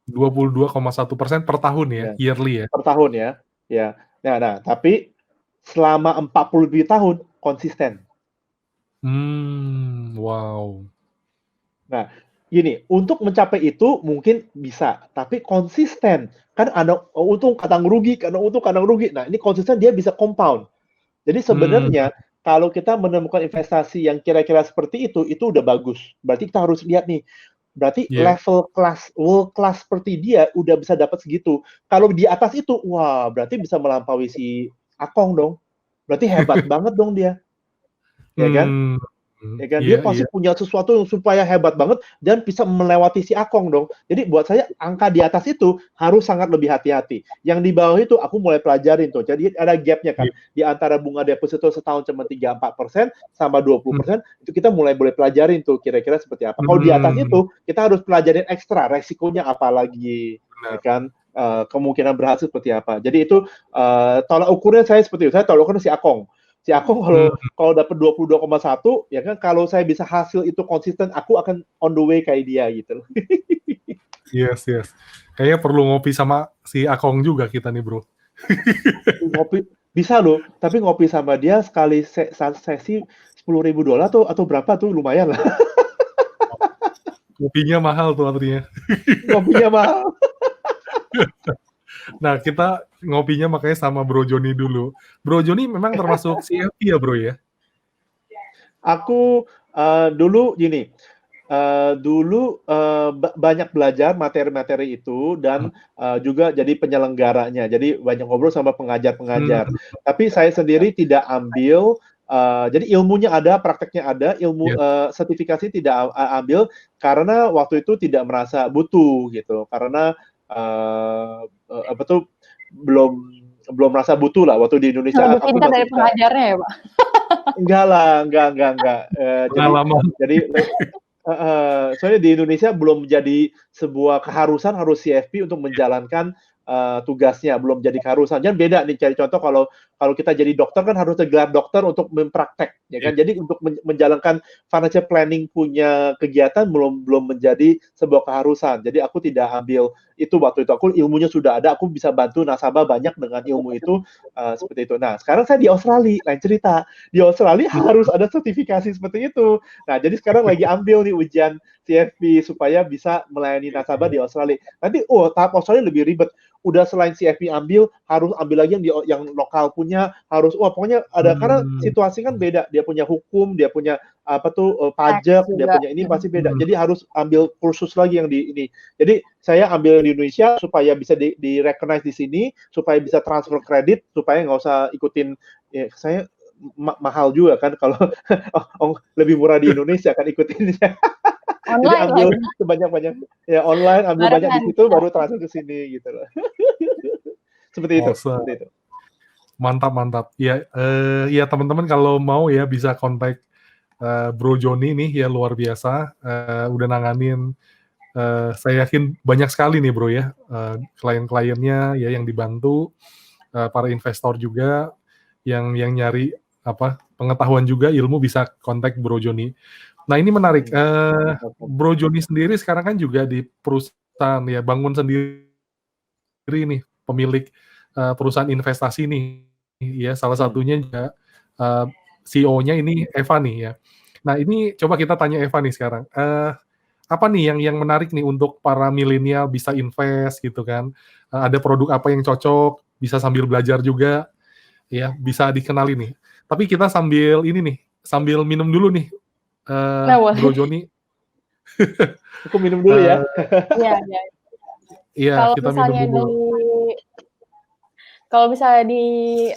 22,1% per tahun ya, yearly ya. Per tahun ya. Ya. Nah, tapi selama 40 lebih tahun konsisten. Wow. Nah, gini, untuk mencapai itu mungkin bisa, tapi konsisten. Kan ada untung kadang rugi. Nah, ini konsisten dia bisa compound. Jadi sebenarnya kalau kita menemukan investasi yang kira-kira seperti itu udah bagus. Berarti kita harus lihat nih, berarti level kelas, world class seperti dia udah bisa dapat segitu. Kalau di atas itu, wah, berarti bisa melampaui si Akong dong. Berarti hebat banget dong dia. Ya kan? Ya kan? Dia pasti punya sesuatu yang supaya hebat banget dan bisa melewati si Akong dong. Jadi buat saya angka di atas itu harus sangat lebih hati-hati. Yang di bawah itu aku mulai pelajarin tuh. Jadi ada gap-nya kan. Di antara bunga deposito setahun cuma 3-4% sama 20%, itu kita mulai boleh pelajarin tuh kira-kira seperti apa. Kalau di atas itu kita harus pelajarin ekstra, resikonya apa lagi, ya kan? Kemungkinan berhasil seperti apa. Jadi itu tolak ukurnya saya seperti itu. Saya tolak ukurnya si Akong. Si Akong kalau dapat 22,1, ya kan, kalau saya bisa hasil itu konsisten, aku akan on the way kayak dia gitu. Yes. Kayaknya perlu ngopi sama si Akong juga kita nih, Bro. Ngopi bisa loh, tapi ngopi sama dia sekali sesi $10.000 atau berapa tuh, lumayan lah. Kopinya mahal tuh artinya. Ngopinya mahal. Nah, kita ngopinya makanya sama Bro Joni dulu. Bro Joni memang termasuk CFP ya, Bro ya? Aku dulu gini, banyak belajar materi-materi itu dan juga jadi penyelenggaranya. Jadi banyak ngobrol sama pengajar-pengajar. Tapi saya sendiri tidak ambil, jadi ilmunya ada, prakteknya ada, ilmu sertifikasi tidak ambil karena waktu itu tidak merasa butuh gitu. Karena belum merasa butuh lah waktu di Indonesia. Lebih pintar dari pengajarnya ya, Pak? Enggak lah, enggak. Jadi soalnya di Indonesia belum menjadi sebuah keharusan harus CFP untuk menjalankan tugasnya, belum jadi keharusan. Jangan beda nih, cari contoh kalau kita jadi dokter kan harus gelar dokter untuk mempraktek, ya kan? Jadi untuk menjalankan financial planning punya kegiatan belum menjadi sebuah keharusan. Jadi aku tidak ambil itu waktu itu. Aku ilmunya sudah ada, aku bisa bantu nasabah banyak dengan ilmu itu seperti itu. Nah, sekarang saya di Australia, lain cerita. Di Australia harus ada sertifikasi seperti itu. Nah, jadi sekarang lagi ambil nih ujian CFP supaya bisa melayani nasabah di Australia. Nanti tahap Australia lebih ribet. Udah selain CFP ambil, harus ambil lagi yang lokal punya, harus pokoknya ada, karena situasi kan beda. Dia punya hukum, dia punya pajak, dia punya ini pasti beda. Jadi harus ambil kursus lagi yang di ini. Jadi saya ambil di Indonesia supaya bisa di-recognize di sini, supaya bisa transfer kredit, supaya nggak usah ikutin, ya, saya mahal juga kan kalau lebih murah di Indonesia kan ikutin. Jadi ambil sebanyak-banyak ya online, ambil banyak di situ baru transfer ke sini gitu loh. Seperti itu. Mantap mantap. Ya teman-teman kalau mau ya bisa kontak, Bro Joni nih ya luar biasa, udah nanganin, saya yakin banyak sekali nih Bro ya, klien-kliennya ya yang dibantu, para investor juga yang nyari pengetahuan juga, ilmu bisa kontak Bro Joni. Nah ini menarik, Bro Joni sendiri sekarang kan juga di perusahaan ya, bangun sendiri nih, pemilik, perusahaan investasi nih, ya salah satunya juga, CEO-nya ini Eva nih ya. Nah ini coba kita tanya Eva nih sekarang, apa nih yang menarik nih untuk para milenial bisa invest gitu kan, ada produk apa yang cocok, bisa sambil belajar juga, ya bisa dikenali nih. Tapi kita sambil ini nih, sambil minum dulu nih, Nah, boleh. Bro Joni. Aku minum dulu ya. Iya, iya. Iya, Kalau kita minum misalnya dulu. kalau misalnya di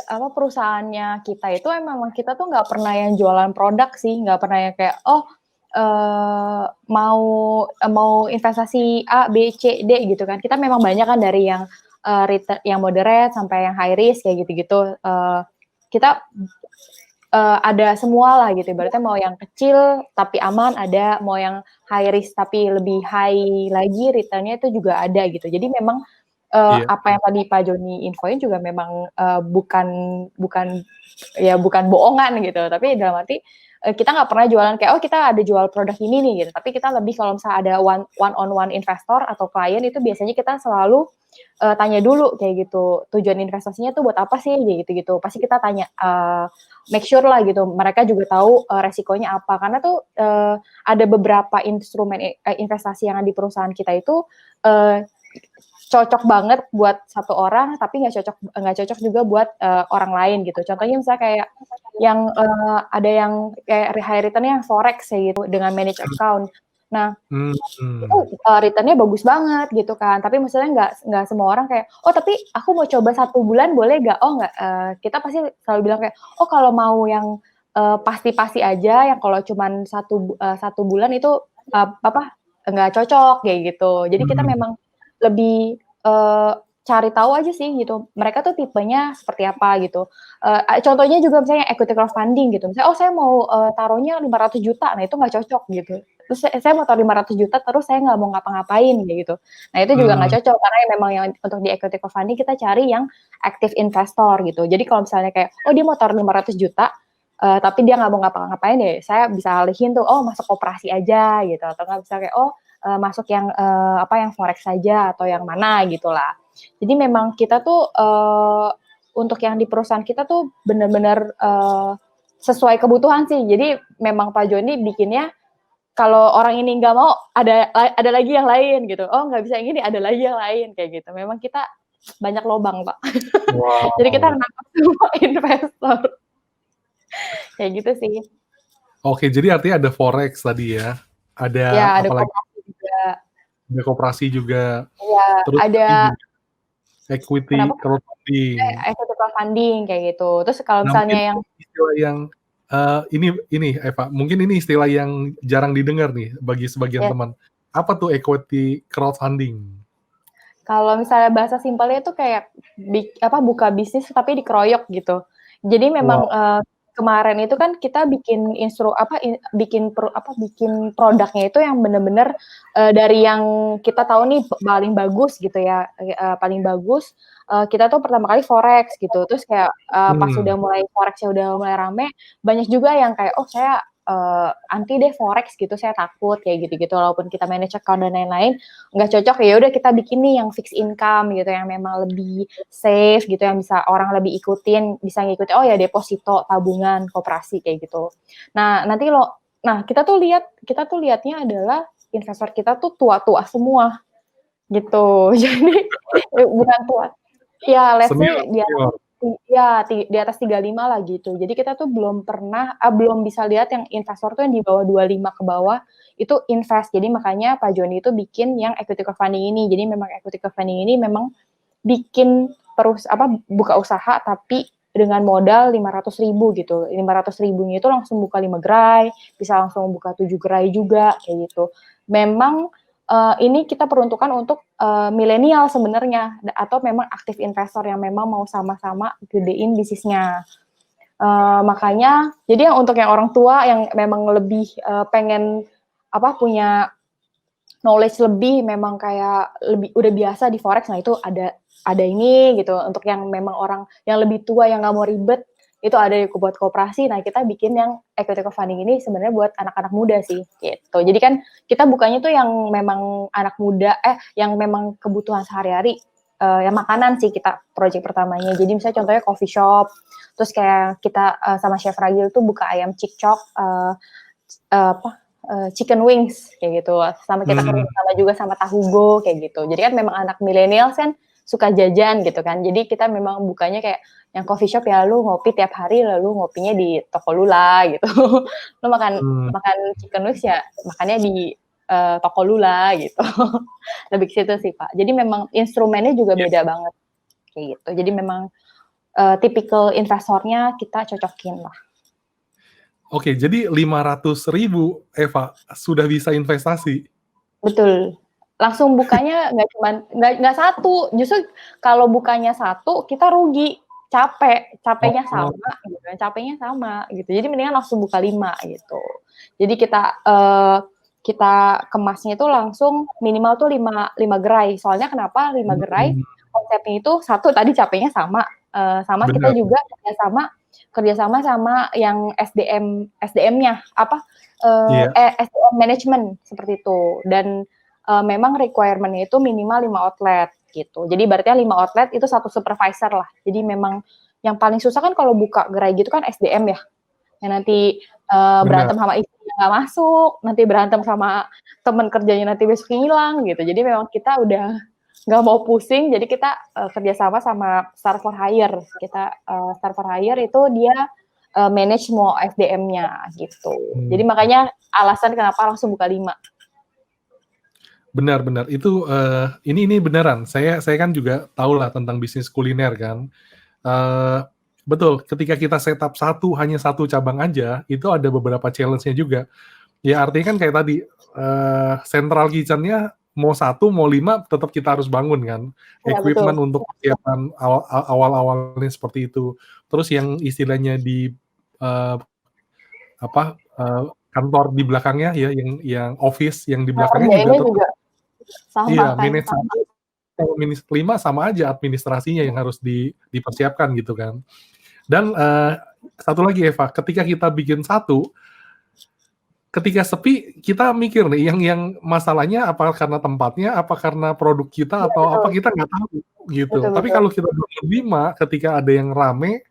perusahaannya kita itu memang kita tuh nggak pernah yang jualan produk sih, nggak pernah yang kayak mau investasi A, B, C, D gitu kan. Kita memang banyak kan dari yang return yang moderate sampai yang high risk kayak gitu-gitu. Kita ada semua lah gitu. Ibaratnya mau yang kecil tapi aman ada, mau yang high risk tapi lebih high lagi returnnya itu juga ada gitu. Jadi memang apa yang tadi Pak Joni infoin juga memang bukan bohongan gitu, tapi dalam arti kita nggak pernah jualan kayak kita ada jual produk ini nih gitu, tapi kita lebih kalau misalnya ada one on one investor atau klien itu biasanya kita selalu tanya dulu kayak gitu tujuan investasinya tuh buat apa sih gitu pasti kita tanya make sure lah gitu mereka juga tahu resikonya apa karena tuh ada beberapa instrumen investasi yang ada di perusahaan kita itu cocok banget buat satu orang tapi nggak cocok juga buat orang lain gitu. Contohnya misalnya kayak yang ada yang kayak high return-nya yang forex ya gitu dengan manage account. Nah, itu return-nya bagus banget gitu kan. Tapi maksudnya nggak semua orang kayak tapi aku mau coba 1 bulan boleh nggak? Nggak. Kita pasti selalu bilang kayak kalau mau yang pasti-pasti aja yang kalau cuman satu bulan itu nggak cocok kayak gitu. Jadi kita memang lebih cari tahu aja sih gitu. Mereka tuh tipenya seperti apa gitu. Contohnya juga misalnya equity crowdfunding gitu. Misalnya saya mau taruhnya 500 juta. Nah, itu nggak cocok gitu. Terus saya mau taruh 500 juta terus saya nggak mau ngapa-ngapain gitu. Nah, itu juga nggak cocok karena memang yang untuk di equity crowdfunding kita cari yang active investor gitu. Jadi kalau misalnya kayak dia mau taruh 500 juta tapi dia nggak mau ngapa-ngapain ya saya bisa alihin tuh masuk koperasi aja gitu atau nggak bisa kayak masuk yang yang forex saja atau yang mana gitulah. Jadi memang kita tuh untuk yang di perusahaan kita tuh benar-benar sesuai kebutuhan sih. Jadi memang Pak Joni bikinnya kalau orang ini nggak mau ada lagi yang lain gitu. Nggak bisa yang ini ada lagi yang lain kayak gitu. Memang kita banyak lobang Pak. Wow. Jadi kita menangkap semua investor. Kayak gitu sih. Oke, jadi artinya ada forex tadi ya. Ada apalagi? Ada koperasi juga. Iya, terus ada equity crowdfunding. Equity crowdfunding kayak gitu. Terus kalau misalnya yang istilah yang ini Eva, mungkin ini istilah yang jarang didengar nih bagi sebagian teman. Apa tuh equity crowdfunding? Kalau misalnya bahasa simpelnya itu kayak buka bisnis tapi dikeroyok gitu. Jadi memang kemarin itu kan kita bikin bikin produknya itu yang benar-benar dari yang kita tahu nih paling bagus gitu ya, paling bagus kita tuh pertama kali forex gitu. Terus kayak pas udah mulai forexnya udah mulai rame, banyak juga yang kayak saya anti deh forex gitu, saya takut kayak gitu-gitu. Walaupun kita manage account dan lain-lain, nggak cocok ya udah kita bikin nih yang fixed income gitu, yang memang lebih safe gitu, yang bisa orang lebih ikutin, bisa ngikutin ya deposito, tabungan, koperasi kayak gitu. Nah nanti kita tuh lihatnya adalah investor kita tuh tua-tua semua gitu. Jadi bukan tua, ya let's say di atas 35 lah gitu. Jadi kita tuh belum bisa lihat yang investor tuh yang di bawah 25 ke bawah itu invest. Jadi makanya Pak Joni itu bikin yang equity crowdfunding ini. Jadi memang equity crowdfunding ini memang bikin buka usaha tapi dengan modal 500.000 gitu. 500.000-nya itu langsung buka 5 gerai, bisa langsung buka 7 gerai juga kayak gitu. Memang ini kita peruntukan untuk milenial sebenarnya, atau memang aktif investor yang memang mau sama-sama gedein bisnisnya. Makanya jadi yang untuk yang orang tua yang memang lebih pengen punya knowledge lebih, memang kayak lebih udah biasa di forex, nah itu ada ini gitu. Untuk yang memang orang yang lebih tua yang nggak mau ribet, itu ada buat koperasi. Nah, kita bikin yang equity crowdfunding ini sebenarnya buat anak-anak muda sih gitu. Jadi kan kita bukanya tuh yang memang anak muda, yang memang kebutuhan sehari-hari, yang makanan sih kita project pertamanya. Jadi misalnya contohnya coffee shop, terus kayak kita sama Chef Ragil tuh buka ayam cikcok, chicken wings kayak gitu. Sama kita kerjasama juga sama tahu go kayak gitu. Jadi kan memang anak milenial kan suka jajan gitu kan. Jadi kita memang bukanya kayak yang coffee shop ya, lu ngopi tiap hari, lalu ngopinya di toko Lula gitu. Lu makan chicken wings ya makannya di toko Lula gitu. Lebih ke situ sih Pak. Jadi memang instrumennya juga beda banget kayak gitu. Jadi memang tipikal investornya kita cocokin lah. Oke, jadi 500.000 Eva sudah bisa investasi. Betul. Langsung bukanya nggak satu. Justru kalau bukanya satu kita rugi, capeknya sama gitu. Capeknya sama gitu. Jadi mendingan langsung buka 5 gitu. Jadi kita kemasnya itu langsung minimal tuh 5 gerai. Soalnya kenapa 5 gerai? Konsepnya itu satu tadi capeknya sama. Sama kita juga kerjasama sama yang SDM-nya SDM management seperti itu. Dan memang requirement-nya itu minimal 5 outlet gitu. Jadi berarti 5 outlet itu 1 supervisor lah. Jadi memang yang paling susah kan kalau buka gerai gitu kan SDM ya. Yang nanti berantem sama istrinya nggak masuk, nanti berantem sama teman kerjanya nanti besok hilang gitu. Jadi memang kita udah nggak mau pusing, jadi kita kerjasama sama Start for Hire. Kita Start for Hire itu dia manage semua SDM-nya gitu. Jadi makanya alasan kenapa langsung buka 5. Benar. Itu ini beneran. Saya kan juga tahu lah tentang bisnis kuliner kan. Betul. Ketika kita setup hanya satu cabang aja, itu ada beberapa challenge-nya juga. Ya artinya kan kayak tadi central kitchen-nya mau 1 mau 5 tetap kita harus bangun kan. Ya, Equipment betul. untuk persiapan awal-awalnya seperti itu. Terus yang istilahnya di kantor di belakangnya ya, yang office yang di belakangnya juga sama iya, kan. minus 1 kalau minus 5 sama aja administrasinya yang harus dipersiapkan gitu kan. Dan satu lagi Eva, ketika kita bikin ketika sepi kita mikir nih yang masalahnya apa karena tempatnya, apa karena produk kita atau apa kita nggak tahu gitu. Tapi kalau kita bangun 5 ketika ada yang rame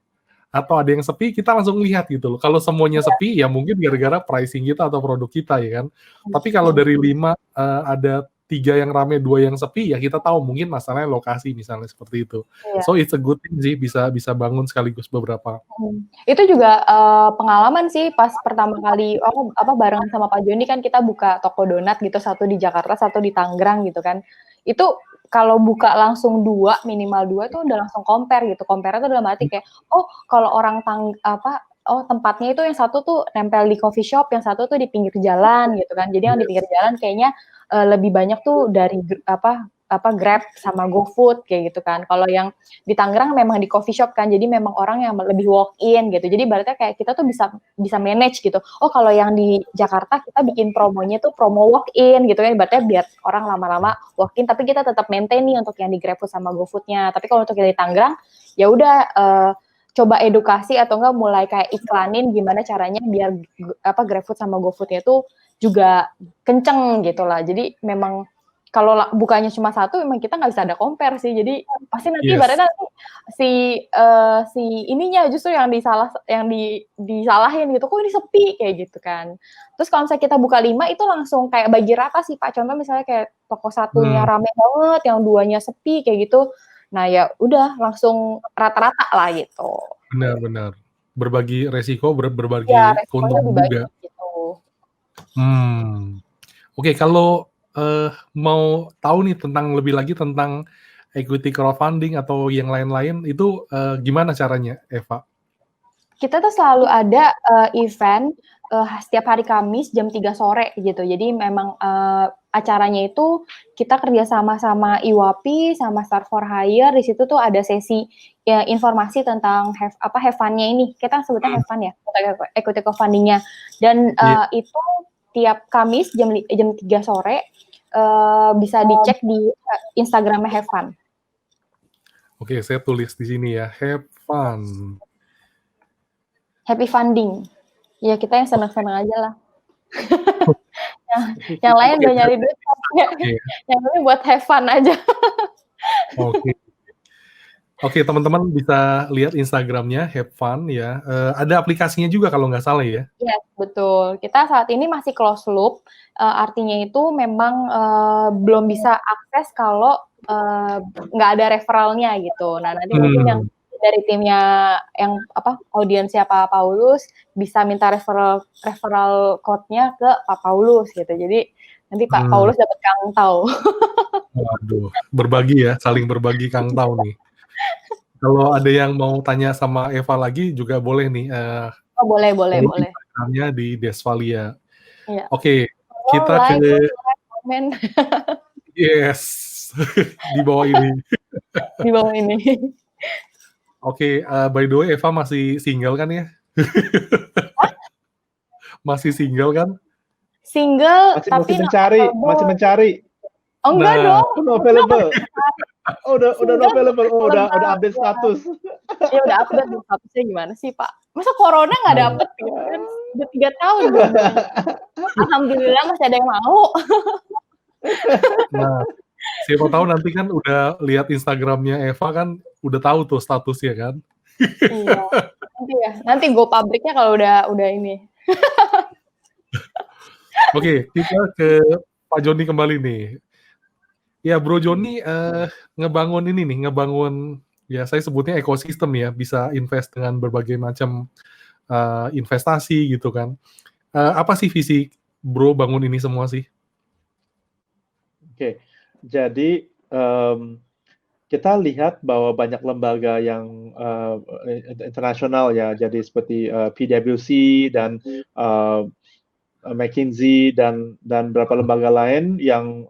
atau ada yang sepi kita langsung lihat gitu loh. Kalau semuanya sepi ya mungkin gara-gara pricing kita atau produk kita ya kan. Tapi kalau dari 5 ada 3 yang rame, 2 yang sepi ya kita tahu mungkin masalahnya lokasi misalnya seperti itu. So it's a good thing sih bisa bangun sekaligus beberapa. Itu juga pengalaman sih pas pertama kali barengan sama Pak Joni kan kita buka toko donat gitu, 1 di Jakarta, 1 di Tangerang gitu kan. Itu kalau buka langsung 2, minimal 2 tuh udah langsung compare gitu. Compare itu dalam arti kayak kalau orang tempatnya itu yang satu tuh nempel di coffee shop, yang satu tuh di pinggir jalan gitu kan. Jadi yang di pinggir jalan kayaknya lebih banyak tuh dari Grab sama GoFood kayak gitu kan. Kalau yang di Tangerang memang di coffee shop kan. Jadi memang orang yang lebih walk in gitu. Jadi berarti kayak kita tuh bisa manage gitu. Kalau yang di Jakarta kita bikin promonya tuh promo walk in gitu kan. Berarti biar orang lama-lama walk in tapi kita tetap maintain nih untuk yang di GrabFood sama GoFood-nya. Tapi kalau untuk yang di Tangerang ya udah coba edukasi atau enggak mulai kayak iklanin gimana caranya biar GrabFood sama GoFood-nya tuh juga kenceng gitu lah. Jadi memang kalau bukanya cuma 1 memang kita nggak bisa ada compare sih. Jadi pasti nanti ibaratnya si ininya justru yang disalahin gitu. Kok ini sepi kayak gitu kan. Terus kalau misalnya kita buka 5 itu langsung kayak bagi rata sih Pak. Contoh misalnya kayak toko 1-nya rame banget, yang 2-nya sepi kayak gitu. Nah ya udah langsung rata-rata lah gitu. Benar. Berbagi resiko, berbagi keuntungan juga. Gitu. Oke, kalau mau tahu nih lebih lagi tentang equity crowdfunding atau yang lain-lain itu gimana caranya, Eva? Kita tuh selalu ada event setiap hari Kamis jam 3 sore gitu. Jadi memang acaranya itu kita kerjasama sama Iwapi sama Start for Hire. Di situ tuh ada sesi ya, informasi tentang have fun-nya ini. Kita sebutnya have fun ya, equity co-funding-nya. Dan itu tiap Kamis jam 3 sore bisa dicek di Instagramnya Have Fun. Oke, saya tulis di sini ya, Have Fun. Happy funding. Ya kita yang senang-senang aja lah. yang lain udah nyari duit, yang ini buat have fun aja. Oke, teman-teman bisa lihat Instagramnya Have Fun ya. Ada aplikasinya juga kalau nggak salah ya. Iya, betul. Kita saat ini masih close loop. Artinya itu memang belum bisa akses kalau nggak ada referralnya gitu. Nah, nanti mungkin yang dari timnya yang audiensnya Pak Paulus bisa minta referral code-nya ke Pak Paulus gitu. Jadi nanti Pak Paulus dapat Kang Tau. Waduh, berbagi ya, saling berbagi Kang Tau nih. Kalau ada yang mau tanya sama Eva lagi juga boleh nih. Boleh. Instagramnya di Desvalia. Iya. Oke, kita ke komen. Yes, di bawah ini. Di bawah ini. Oke, by the way Eva masih single kan ya? Masih single kan? Single, masih mencari. Oh enggak dong. Available. Udah available. Udah update status. Ya udah update statusnya gimana sih Pak? Masa corona nggak dapet gitu kan? Udah 3 tahun. Alhamdulillah masih ada yang mau. Nah, siapa tahu nanti kan udah lihat Instagramnya Eva kan udah tahu tuh statusnya kan. Iya. Nanti go publiknya kalau udah ini. Oke, kita ke Pak Joni kembali nih. Ya Bro Joni ngebangun ya saya sebutnya ekosistem ya, bisa invest dengan berbagai macam investasi gitu kan. Apa sih visi Bro bangun ini semua sih? Oke, jadi kita lihat bahwa banyak lembaga yang internasional ya, jadi seperti PwC dan McKinsey dan beberapa lembaga lain yang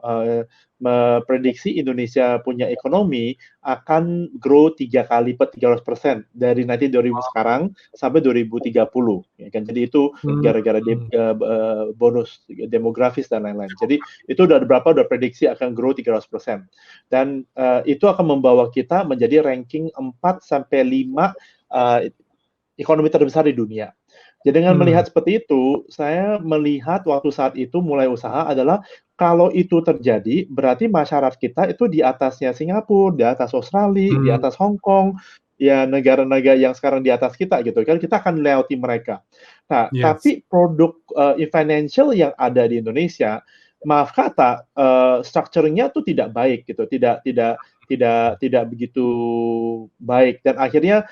memprediksi Indonesia punya ekonomi akan grow 3 kali lipat 300% dari nanti 2000 sekarang sampai 2030 ya kan. Jadi itu gara-gara bonus demografis dan lain-lain. Jadi itu udah prediksi akan grow 300%. Dan itu akan membawa kita menjadi ranking 4 sampai 5 ekonomi terbesar di dunia. Jadi dengan melihat seperti itu, saya melihat waktu saat itu mulai usaha adalah kalau itu terjadi, berarti masyarakat kita itu di atasnya Singapura, di atas Australia, di atas Hong Kong, ya negara-negara yang sekarang di atas kita gitu kan, kita akan melewati mereka. Nah, tapi produk financial yang ada di Indonesia, maaf kata, structuring-nya tuh tidak baik gitu, tidak begitu baik, dan akhirnya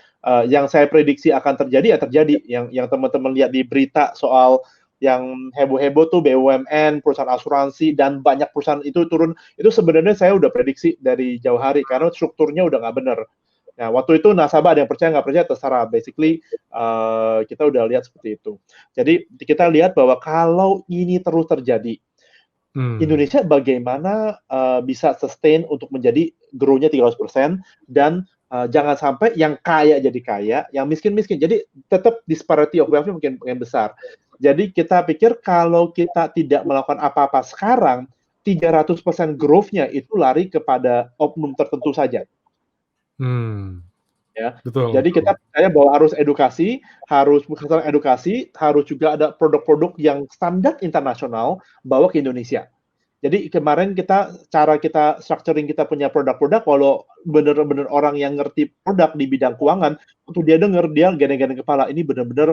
yang saya prediksi akan terjadi ya terjadi. Yang teman-teman lihat di berita soal yang heboh-heboh tuh BUMN, perusahaan asuransi, dan banyak perusahaan itu turun, itu sebenarnya saya udah prediksi dari jauh hari karena strukturnya udah nggak benar. Nah, waktu itu nasabah ada yang percaya nggak percaya terserah. Basically kita udah lihat seperti itu. Jadi kita lihat bahwa kalau ini terus terjadi, Indonesia bagaimana bisa sustain untuk menjadi grow-nya 300% dan jangan sampai yang kaya jadi kaya, yang miskin-miskin. Jadi tetap disparity of wealth-nya mungkin besar. Jadi kita pikir kalau kita tidak melakukan apa-apa sekarang, 300% growth-nya itu lari kepada oknum tertentu saja. Ya. Betul. Jadi kita percaya bahwa harus juga ada produk-produk yang standar internasional bawa ke Indonesia. Jadi kemarin cara kita structuring kita punya produk-produk, kalau benar-benar orang yang ngerti produk di bidang keuangan, untuk dia denger, dia gedeng-gedeng kepala, ini benar-benar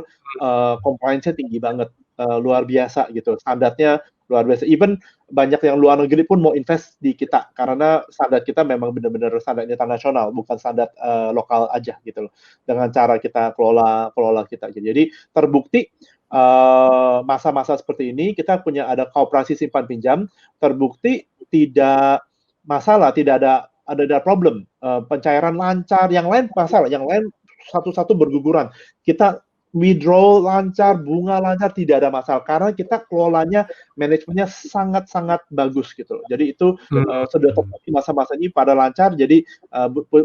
compliance-nya tinggi banget, luar biasa gitu, standarnya luar biasa. Even banyak yang luar negeri pun mau invest di kita, karena standar kita memang benar-benar standar internasional, bukan standar lokal aja gitu loh, dengan cara kita kelola kita. Jadi terbukti masa-masa seperti ini kita punya ada koperasi simpan pinjam, terbukti tidak masalah, tidak ada problem, pencairan lancar, yang lain masalah, yang lain satu-satu berguguran. Kita withdrawal lancar, bunga lancar, tidak ada masalah karena kita kelolanya, manajemennya sangat-sangat bagus gitu loh. Jadi itu sudah terbukti masa-masa ini pada lancar. Jadi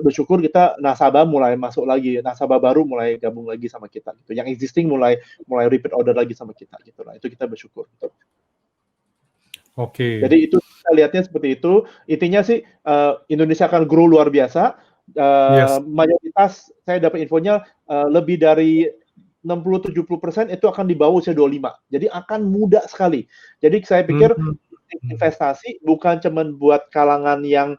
bersyukur kita nasabah mulai masuk lagi, nasabah baru mulai gabung lagi sama kita gitu. Yang existing mulai repeat order lagi sama kita gitu lah. Itu kita bersyukur. Gitu. Oke. Jadi itu kita lihatnya seperti itu. Intinya sih Indonesia akan grow luar biasa. Mayoritas saya dapat infonya lebih dari 60-70% itu akan di bawah usia 25. Jadi akan muda sekali. Jadi saya pikir investasi bukan cuma buat kalangan yang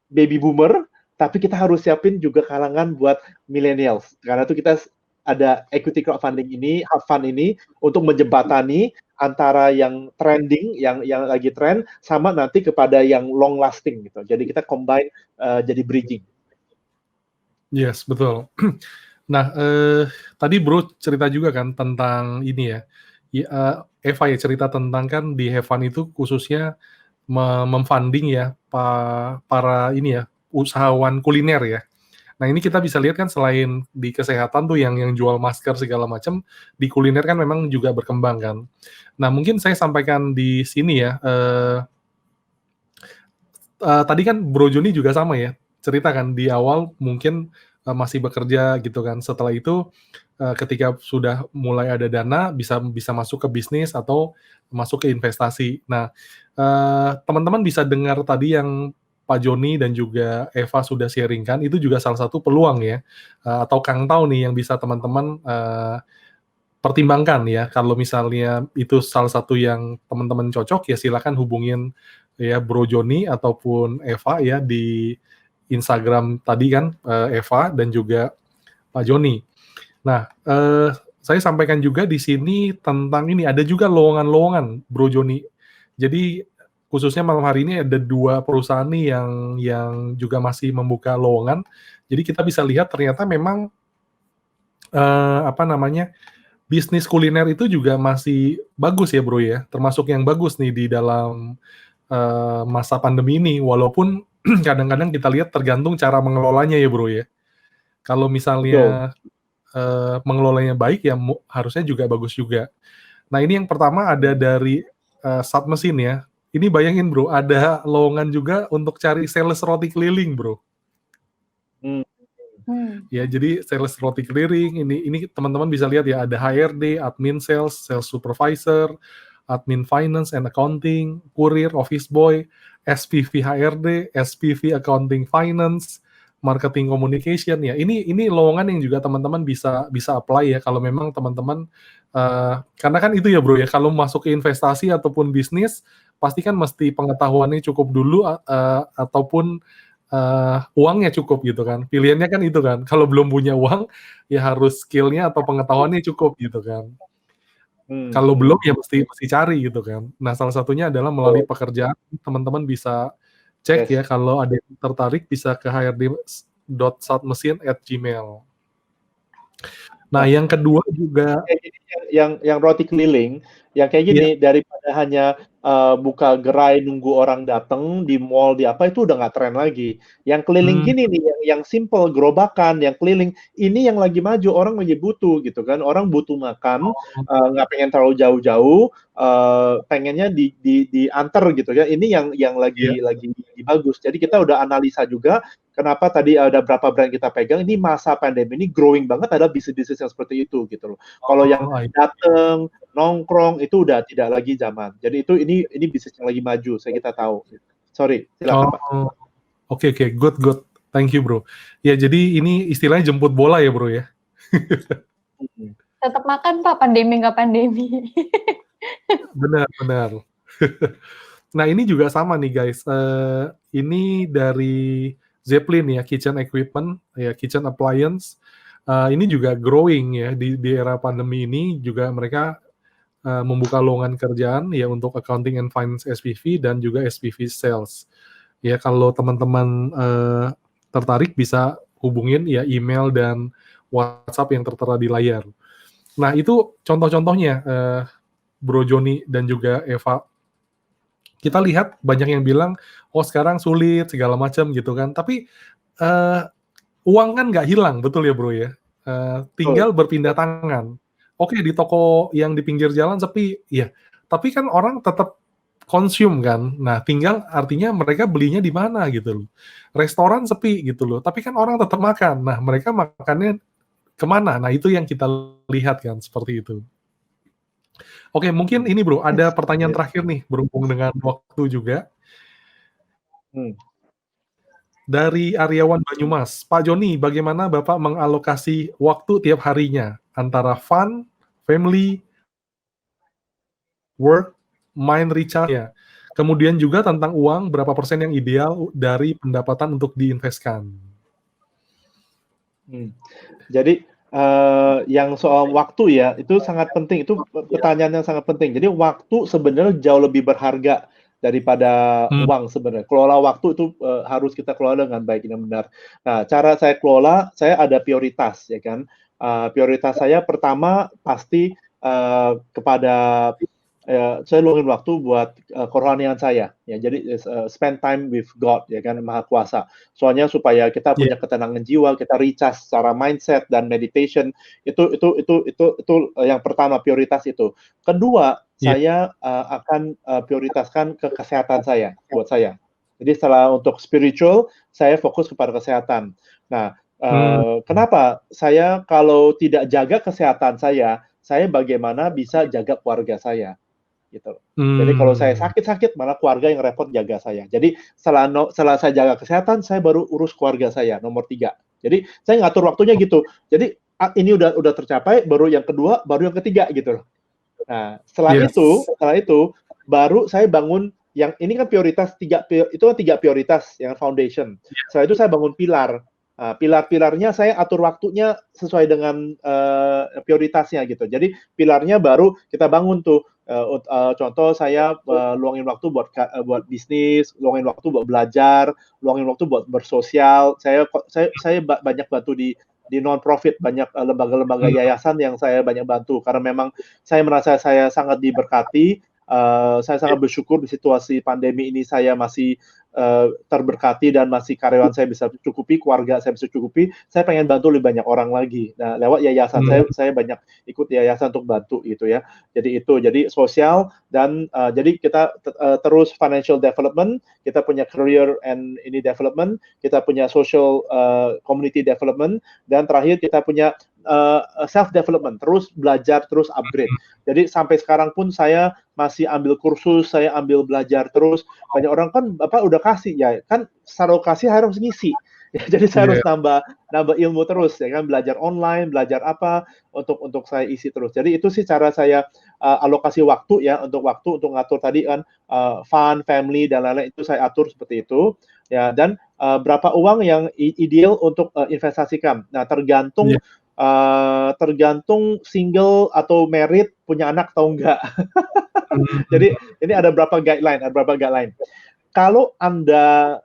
baby boomer, tapi kita harus siapin juga kalangan buat millennials. Karena itu kita ada equity crowdfunding ini, hub fund ini untuk menjembatani antara yang trending, yang lagi trend, sama nanti kepada yang long lasting gitu. Jadi kita combine jadi bridging. Yes, betul. Nah, tadi Bro cerita juga kan tentang ini ya, Eva ya cerita tentang kan di Heaven itu khususnya memfunding ya para ini ya usahawan kuliner ya. Nah ini kita bisa lihat kan selain di kesehatan tuh yang jual masker segala macam, di kuliner kan memang juga berkembang kan. Nah mungkin saya sampaikan di sini ya, tadi kan Bro Joni juga sama ya, cerita kan di awal mungkin masih bekerja gitu kan. Setelah itu ketika sudah mulai ada dana bisa masuk ke bisnis atau masuk ke investasi. Nah, teman-teman bisa dengar tadi yang Pak Joni dan juga Eva sudah sharingkan, itu juga salah satu peluang ya, atau Kang Tau nih yang bisa teman-teman pertimbangkan ya. Kalau misalnya itu salah satu yang teman-teman cocok ya silakan hubungin ya Bro Joni ataupun Eva ya di Instagram tadi kan Eva dan juga Pak Joni. Nah, saya sampaikan juga di sini tentang ini ada juga lowongan-lowongan Bro Joni. Jadi khususnya malam hari ini ada 2 perusahaan nih yang juga masih membuka lowongan. Jadi kita bisa lihat ternyata memang bisnis kuliner itu juga masih bagus ya Bro ya. Termasuk yang bagus nih di dalam masa pandemi ini, walaupun kadang-kadang kita lihat tergantung cara mengelolanya ya Bro ya. Kalau misalnya mengelolanya baik ya harusnya juga bagus juga. Nah ini yang pertama ada dari Sat Mesin ya. Ini bayangin Bro, ada lowongan juga untuk cari sales roti keliling Bro. Ya jadi sales roti keliling ini teman-teman bisa lihat ya ada HRD, admin sales supervisor, admin finance and accounting, courier, office boy, SPV HRD, SPV accounting finance, marketing communication ya. Ini lowongan yang juga teman-teman bisa apply ya kalau memang teman-teman karena kan itu ya Bro ya, kalau masuk ke investasi ataupun bisnis pasti kan mesti pengetahuannya cukup dulu ataupun uangnya cukup gitu kan. Pilihannya kan itu kan. Kalau belum punya uang ya harus skill-nya atau pengetahuannya cukup gitu kan. Kalau belum ya mesti cari gitu kan. Nah, salah satunya adalah melalui pekerjaan. Teman-teman bisa cek ya kalau ada yang tertarik bisa ke hrd.satmesin@gmail. Nah, yang kedua juga yang roti keliling, yang kayak gini daripada hanya buka gerai nunggu orang datang di mall di apa itu udah nggak tren lagi. Yang keliling gini nih, yang simple gerobakan, yang keliling ini yang lagi maju, orang lagi butuh gitu kan, orang butuh makan, nggak pengen terlalu jauh-jauh, pengennya diantar gitu ya. Ini yang lagi bagus. Jadi kita udah analisa juga. Kenapa tadi ada berapa brand kita pegang, ini masa pandemi ini growing banget ada bisnis-bisnis yang seperti itu gitu loh. Kalau yang datang, nongkrong itu udah tidak lagi zaman. Jadi ini bisnis yang lagi maju, kita tahu. Sorry, silakan Pak. Oke, good. Thank you Bro. Ya jadi ini istilahnya jemput bola ya Bro ya. Tetap makan Pak, pandemi nggak pandemi. Benar. Nah ini juga sama nih guys. Ini dari Zeppelin ya, kitchen equipment, ya kitchen appliance. Ini juga growing ya di era pandemi ini juga mereka membuka lowongan kerjaan ya untuk accounting and finance SPV dan juga SPV sales. Ya kalau teman-teman tertarik bisa hubungin ya email dan WhatsApp yang tertera di layar. Nah itu contoh-contohnya Bro Joni dan juga Eva. Kita lihat banyak yang bilang, oh sekarang sulit segala macam gitu kan. Tapi uang kan nggak hilang, betul ya Bro ya. tinggal berpindah tangan. Oke, di toko yang di pinggir jalan sepi, iya, tapi kan orang tetap consume kan. Nah, tinggal artinya mereka belinya di mana gitu loh. Restoran sepi gitu loh, tapi kan orang tetap makan. Nah, mereka makannya kemana? Nah, itu yang kita lihat kan, seperti itu. Oke, mungkin ini Bro, ada pertanyaan terakhir nih, berhubung dengan waktu juga. Dari Aryawan Banyumas, Pak Joni, bagaimana Bapak mengalokasi waktu tiap harinya antara fun, family, work, mind recharge ya. Kemudian juga tentang uang, berapa persen yang ideal dari pendapatan untuk diinvestkan. Jadi yang soal waktu ya, itu sangat penting. Itu pertanyaan yang sangat penting. Jadi waktu sebenarnya jauh lebih berharga daripada uang sebenarnya. Kelola waktu itu harus kita kelola dengan baik dan benar. Nah, cara saya kelola, saya ada prioritas, ya kan. Prioritas saya pertama pasti kepada saya luangin waktu buat kerohanian saya, ya. Jadi spend time with God, ya kan, Maha Kuasa. Soalnya supaya kita punya ketenangan jiwa, kita recharge secara mindset dan meditation. Itu yang pertama, prioritas itu. Kedua, saya akan prioritaskan ke kesehatan saya, buat saya. Jadi setelah untuk spiritual, saya fokus kepada kesehatan. Nah, kenapa? Saya kalau tidak jaga kesehatan saya bagaimana bisa jaga keluarga saya, gitu. Jadi kalau saya sakit-sakit, malah keluarga yang repot jaga saya. Jadi setelah saya jaga kesehatan, saya baru urus keluarga saya, nomor 3. Jadi saya ngatur waktunya gitu. Jadi ini udah tercapai, baru yang kedua, baru yang ketiga gitu loh. Nah, setelah itu baru saya bangun yang ini kan prioritas itu kan 3 prioritas yang foundation. Setelah itu saya bangun pilar. Pilar-pilarnya saya atur waktunya sesuai dengan prioritasnya gitu. Jadi pilarnya baru kita bangun tuh. Contoh saya luangin waktu buat bisnis, luangin waktu buat belajar, luangin waktu buat bersosial. Saya banyak bantu di non-profit, banyak lembaga-lembaga yayasan yang saya banyak bantu karena memang saya merasa saya sangat diberkati. Saya sangat bersyukur di situasi pandemi ini saya masih terberkati dan masih karyawan saya bisa cukupi, keluarga saya bisa cukupi. Saya pengen bantu lebih banyak orang lagi. Nah, lewat yayasan saya banyak ikut yayasan untuk bantu gitu ya. Jadi sosial dan jadi kita terus financial development, kita punya career and ini development, kita punya social community development, dan terakhir kita punya self development, terus belajar, terus upgrade. Jadi sampai sekarang pun saya masih ambil kursus, saya ambil belajar terus. Banyak orang kan Bapak udah kasih ya, kan secara kasih harus ngisi. Ya, jadi saya harus nambah ilmu terus, ya kan, belajar online, belajar apa untuk saya isi terus. Jadi itu sih cara saya alokasi waktu ya, untuk ngatur tadi kan fun, family dan lain-lain, itu saya atur seperti itu ya. Dan berapa uang yang ideal untuk investasikan. Nah, tergantung single atau married, punya anak atau enggak. Jadi ini ada berapa guideline. Kalau Anda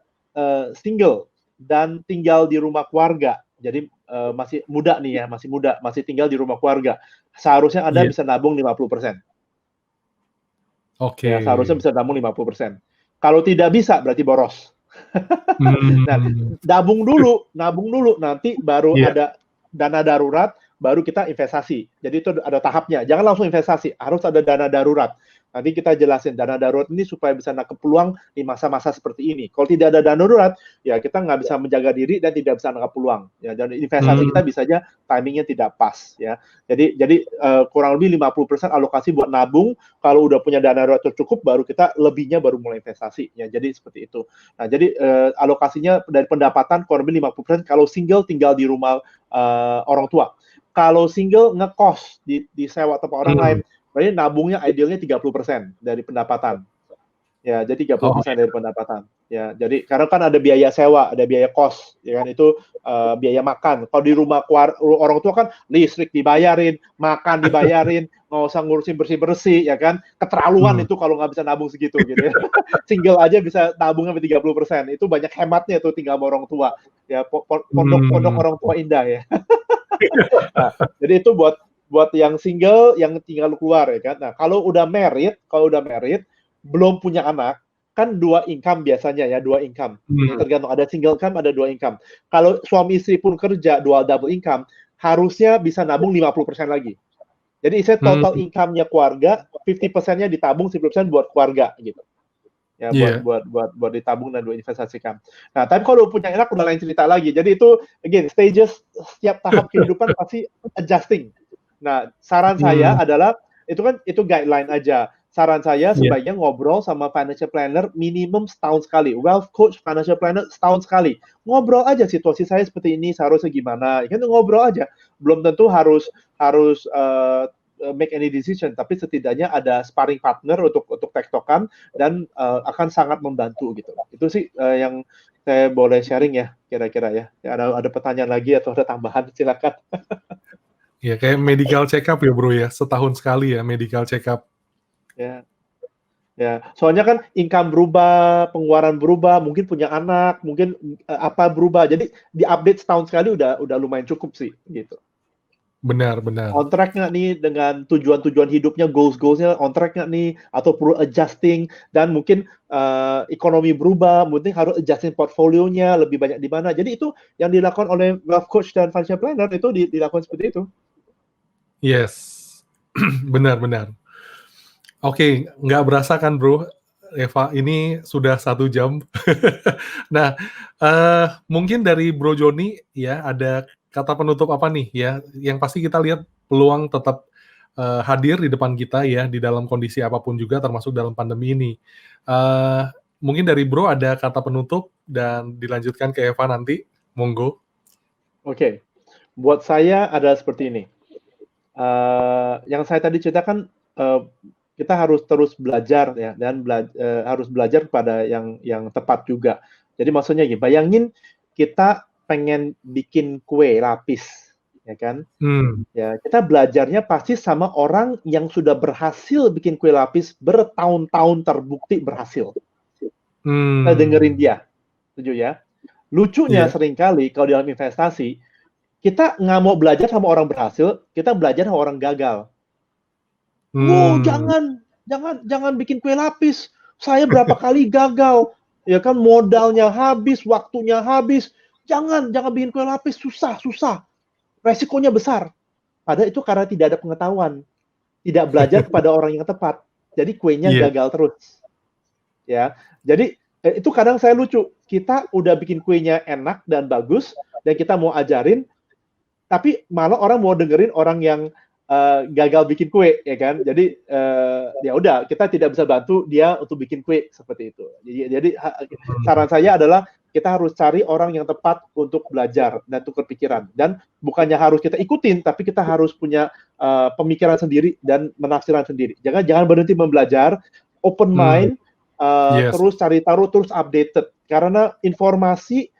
single dan tinggal di rumah keluarga, jadi masih muda nih ya, masih tinggal di rumah keluarga, seharusnya Anda bisa nabung 50%. Oke. Ya, seharusnya bisa nabung 50%. Kalau tidak bisa, berarti boros. Nah, nabung dulu, nanti baru ada dana darurat, baru kita investasi. Jadi itu ada tahapnya. Jangan langsung investasi, harus ada dana darurat. Nanti kita jelasin dana darurat ini supaya bisa nangkep peluang di masa-masa seperti ini. Kalau tidak ada dana darurat, ya kita nggak bisa menjaga diri dan tidak bisa nangkep peluang. Ya, dan investasi kita bisa aja timingnya tidak pas. Ya, jadi kurang lebih 50% alokasi buat nabung. Kalau udah punya dana darurat cukup, baru kita lebihnya baru mulai investasi. Ya, jadi seperti itu. Nah, jadi alokasinya dari pendapatan kurang lebih 50%. Kalau single tinggal di rumah orang tua. Kalau single ngekos di sewa tempat orang lain, berarti nabungnya idealnya 30% dari pendapatan. Ya, jadi 30% dari pendapatan. Ya, jadi karena kan ada biaya sewa, ada biaya kos, ya kan, itu biaya makan. Kalau di rumah orang tua kan listrik dibayarin, makan dibayarin, nggak usah ngurusin bersih-bersih, ya kan. Keterlaluan itu kalau nggak bisa nabung segitu gitu ya. Single aja bisa nabung sampai 30%. Itu banyak hematnya tuh tinggal sama orang tua. Ya, pondok orang tua indah ya. Nah, jadi itu buat yang single yang tinggal keluar, ya kan. Nah, kalau udah married belum punya anak, kan 2 income biasanya ya, 2 income. Tergantung, ada single income, ada 2 income. Kalau suami istri pun kerja double income, harusnya bisa nabung 50% lagi. Jadi isinya total income-nya keluarga, 50%-nya ditabung, 50% buat keluarga gitu. Ya, buat ditabung dan buat investasikan. Nah, tapi kalau punya anak udah lain cerita lagi. Jadi itu again stages setiap tahap kehidupan pasti adjusting. Nah, saran saya adalah itu guideline aja. Saran saya sebaiknya ngobrol sama financial planner minimum setahun sekali. Wealth coach, financial planner setahun sekali. Ngobrol aja situasi saya seperti ini, seharusnya gimana. Kan ngobrol aja. Belum tentu harus make any decision, tapi setidaknya ada sparring partner untuk tektokan dan akan sangat membantu gitu. Itu sih yang saya boleh sharing ya, kira-kira ya. Ada pertanyaan lagi atau ada tambahan, silakan. Ya, kayak medical check up ya bro ya, setahun sekali ya medical check up. Ya, soalnya kan income berubah, pengeluaran berubah, mungkin punya anak, mungkin apa berubah. Jadi diupdate setahun sekali udah lumayan cukup sih gitu. Benar. On track nggak nih dengan tujuan-tujuan hidupnya, goals-goalsnya on track nggak nih, atau perlu adjusting, dan mungkin ekonomi berubah, mungkin harus adjusting portfolionya lebih banyak di mana. Jadi itu yang dilakukan oleh wealth coach dan financial planner itu dilakukan seperti itu. Yes, benar. Oke, nggak berasa kan bro, Eva, ini sudah 1 jam. Nah, mungkin dari Bro Joni ya, ada kata penutup apa nih ya, yang pasti kita lihat peluang tetap hadir di depan kita ya, di dalam kondisi apapun juga, termasuk dalam pandemi ini. Mungkin dari Bro ada kata penutup, dan dilanjutkan ke Eva nanti, monggo. Oke. Buat saya adalah seperti ini. Yang saya tadi ceritakan, kita harus terus belajar ya, dan harus belajar kepada yang tepat juga. Jadi maksudnya gini, bayangin kita pengen bikin kue lapis, ya kan? Ya, kita belajarnya pasti sama orang yang sudah berhasil bikin kue lapis bertahun-tahun, terbukti berhasil. Kita dengerin dia, setuju ya? Lucunya seringkali kalau dalam investasi, kita nggak mau belajar sama orang berhasil, kita belajar sama orang gagal. Wow, jangan bikin kue lapis. Saya berapa kali gagal, ya kan, modalnya habis, waktunya habis. Jangan bikin kue lapis, susah. Resikonya besar. Padahal itu karena tidak ada pengetahuan, tidak belajar kepada orang yang tepat. Jadi kuenya gagal terus. Ya, jadi itu kadang saya lucu. Kita udah bikin kuenya enak dan bagus, dan kita mau ajarin, tapi malah orang mau dengerin orang yang gagal bikin kue, ya kan? Jadi ya udah, kita tidak bisa bantu dia untuk bikin kue seperti itu. Jadi saran saya adalah kita harus cari orang yang tepat untuk belajar dan tukar pikiran. Dan bukannya harus kita ikutin, tapi kita harus punya pemikiran sendiri dan penafsiran sendiri. Jangan berhenti membelajar, open mind, terus cari tahu, terus updated. Karena informasi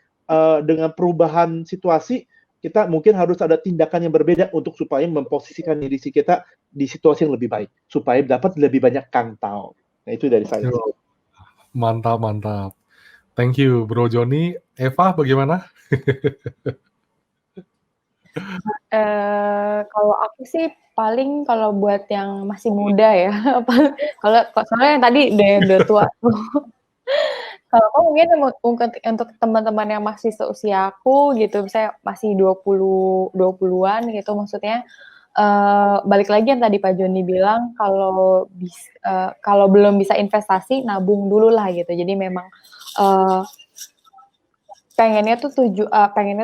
dengan perubahan situasi, kita mungkin harus ada tindakan yang berbeda untuk supaya memposisikan diri kita di situasi yang lebih baik, supaya dapat lebih banyak kantau. Nah, itu dari saya. Mantap. Thank you, Bro Joni. Eva, bagaimana? Kalau aku sih paling kalau buat yang masih muda ya, kalau soalnya yang tadi udah tua tuh. Kalau aku mungkin untuk teman-teman yang masih seusia aku gitu, misalnya masih 20-an gitu, maksudnya balik lagi yang tadi Pak Joni bilang, kalau belum bisa investasi, nabung dulu lah gitu. Jadi memang pengennya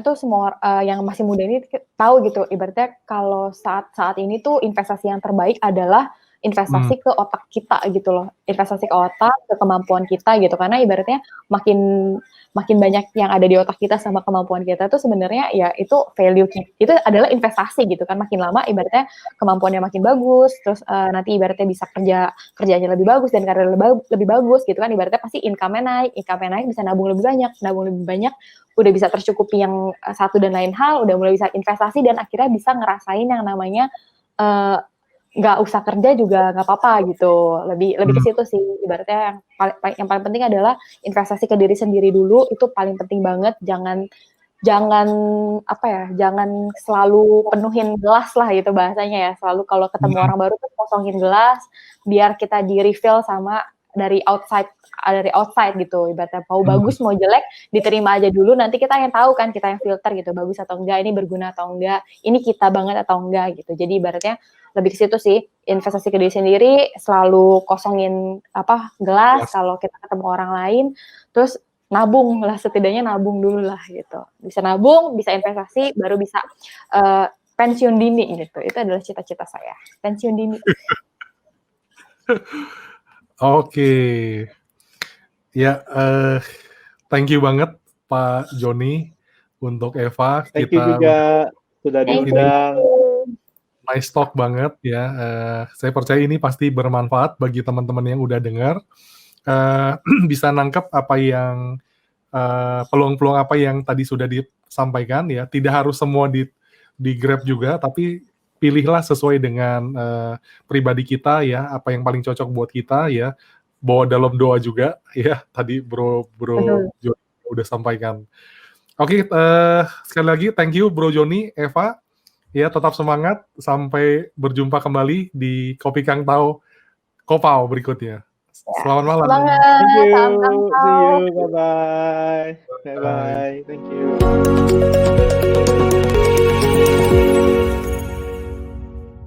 tuh semua yang masih muda ini tahu gitu, ibaratnya kalau saat ini tuh investasi yang terbaik adalah investasi ke otak kita gitu loh, investasi ke otak, ke kemampuan kita gitu, karena ibaratnya makin banyak yang ada di otak kita sama kemampuan kita tuh sebenarnya ya itu value itu adalah investasi gitu kan, makin lama ibaratnya kemampuannya makin bagus, terus nanti ibaratnya bisa kerjanya lebih bagus dan karir lebih bagus gitu kan, ibaratnya pasti income-nya naik bisa nabung lebih banyak, udah bisa tercukupi yang satu dan lain hal, udah mulai bisa investasi dan akhirnya bisa ngerasain yang namanya nggak usah kerja juga nggak apa-apa gitu, lebih ke situ sih ibaratnya. Yang paling penting adalah investasi ke diri sendiri dulu, itu paling penting banget. Jangan selalu penuhin gelas lah gitu bahasanya ya, selalu kalau ketemu orang baru tuh kosongin gelas biar kita di refill sama dari outside gitu, ibaratnya mau bagus mau jelek diterima aja dulu, nanti kita yang tahu kan, kita yang filter gitu, bagus atau enggak, ini berguna atau enggak, ini kita banget atau enggak gitu. Jadi ibaratnya lebih ke situ sih, investasi ke diri sendiri, selalu kosongin gelas kalau kita ketemu orang lain, terus nabung lah, setidaknya nabung dulu lah gitu. Bisa nabung, bisa investasi, baru bisa pensiun dini gitu. Itu adalah cita-cita saya, pensiun dini. Oke. Ya, thank you banget Pak Joni untuk Eva. Thank you juga sudah diundang. Nice talk banget ya. Saya percaya ini pasti bermanfaat bagi teman-teman yang udah dengar. Bisa nangkep apa yang peluang-peluang apa yang tadi sudah disampaikan ya. Tidak harus semua di grab juga, tapi pilihlah sesuai dengan pribadi kita ya, apa yang paling cocok buat kita ya. Bawa dalam doa juga ya, tadi Bro Joni udah sampaikan. Oke, sekali lagi thank you Bro Joni, Eva. Ya, tetap semangat sampai berjumpa kembali di Kopi Kang Tao Kopao berikutnya. Selamat malam. Semangat. Thank you. Salam Kang Tao. See you. Bye-bye. Bye-bye. Thank you.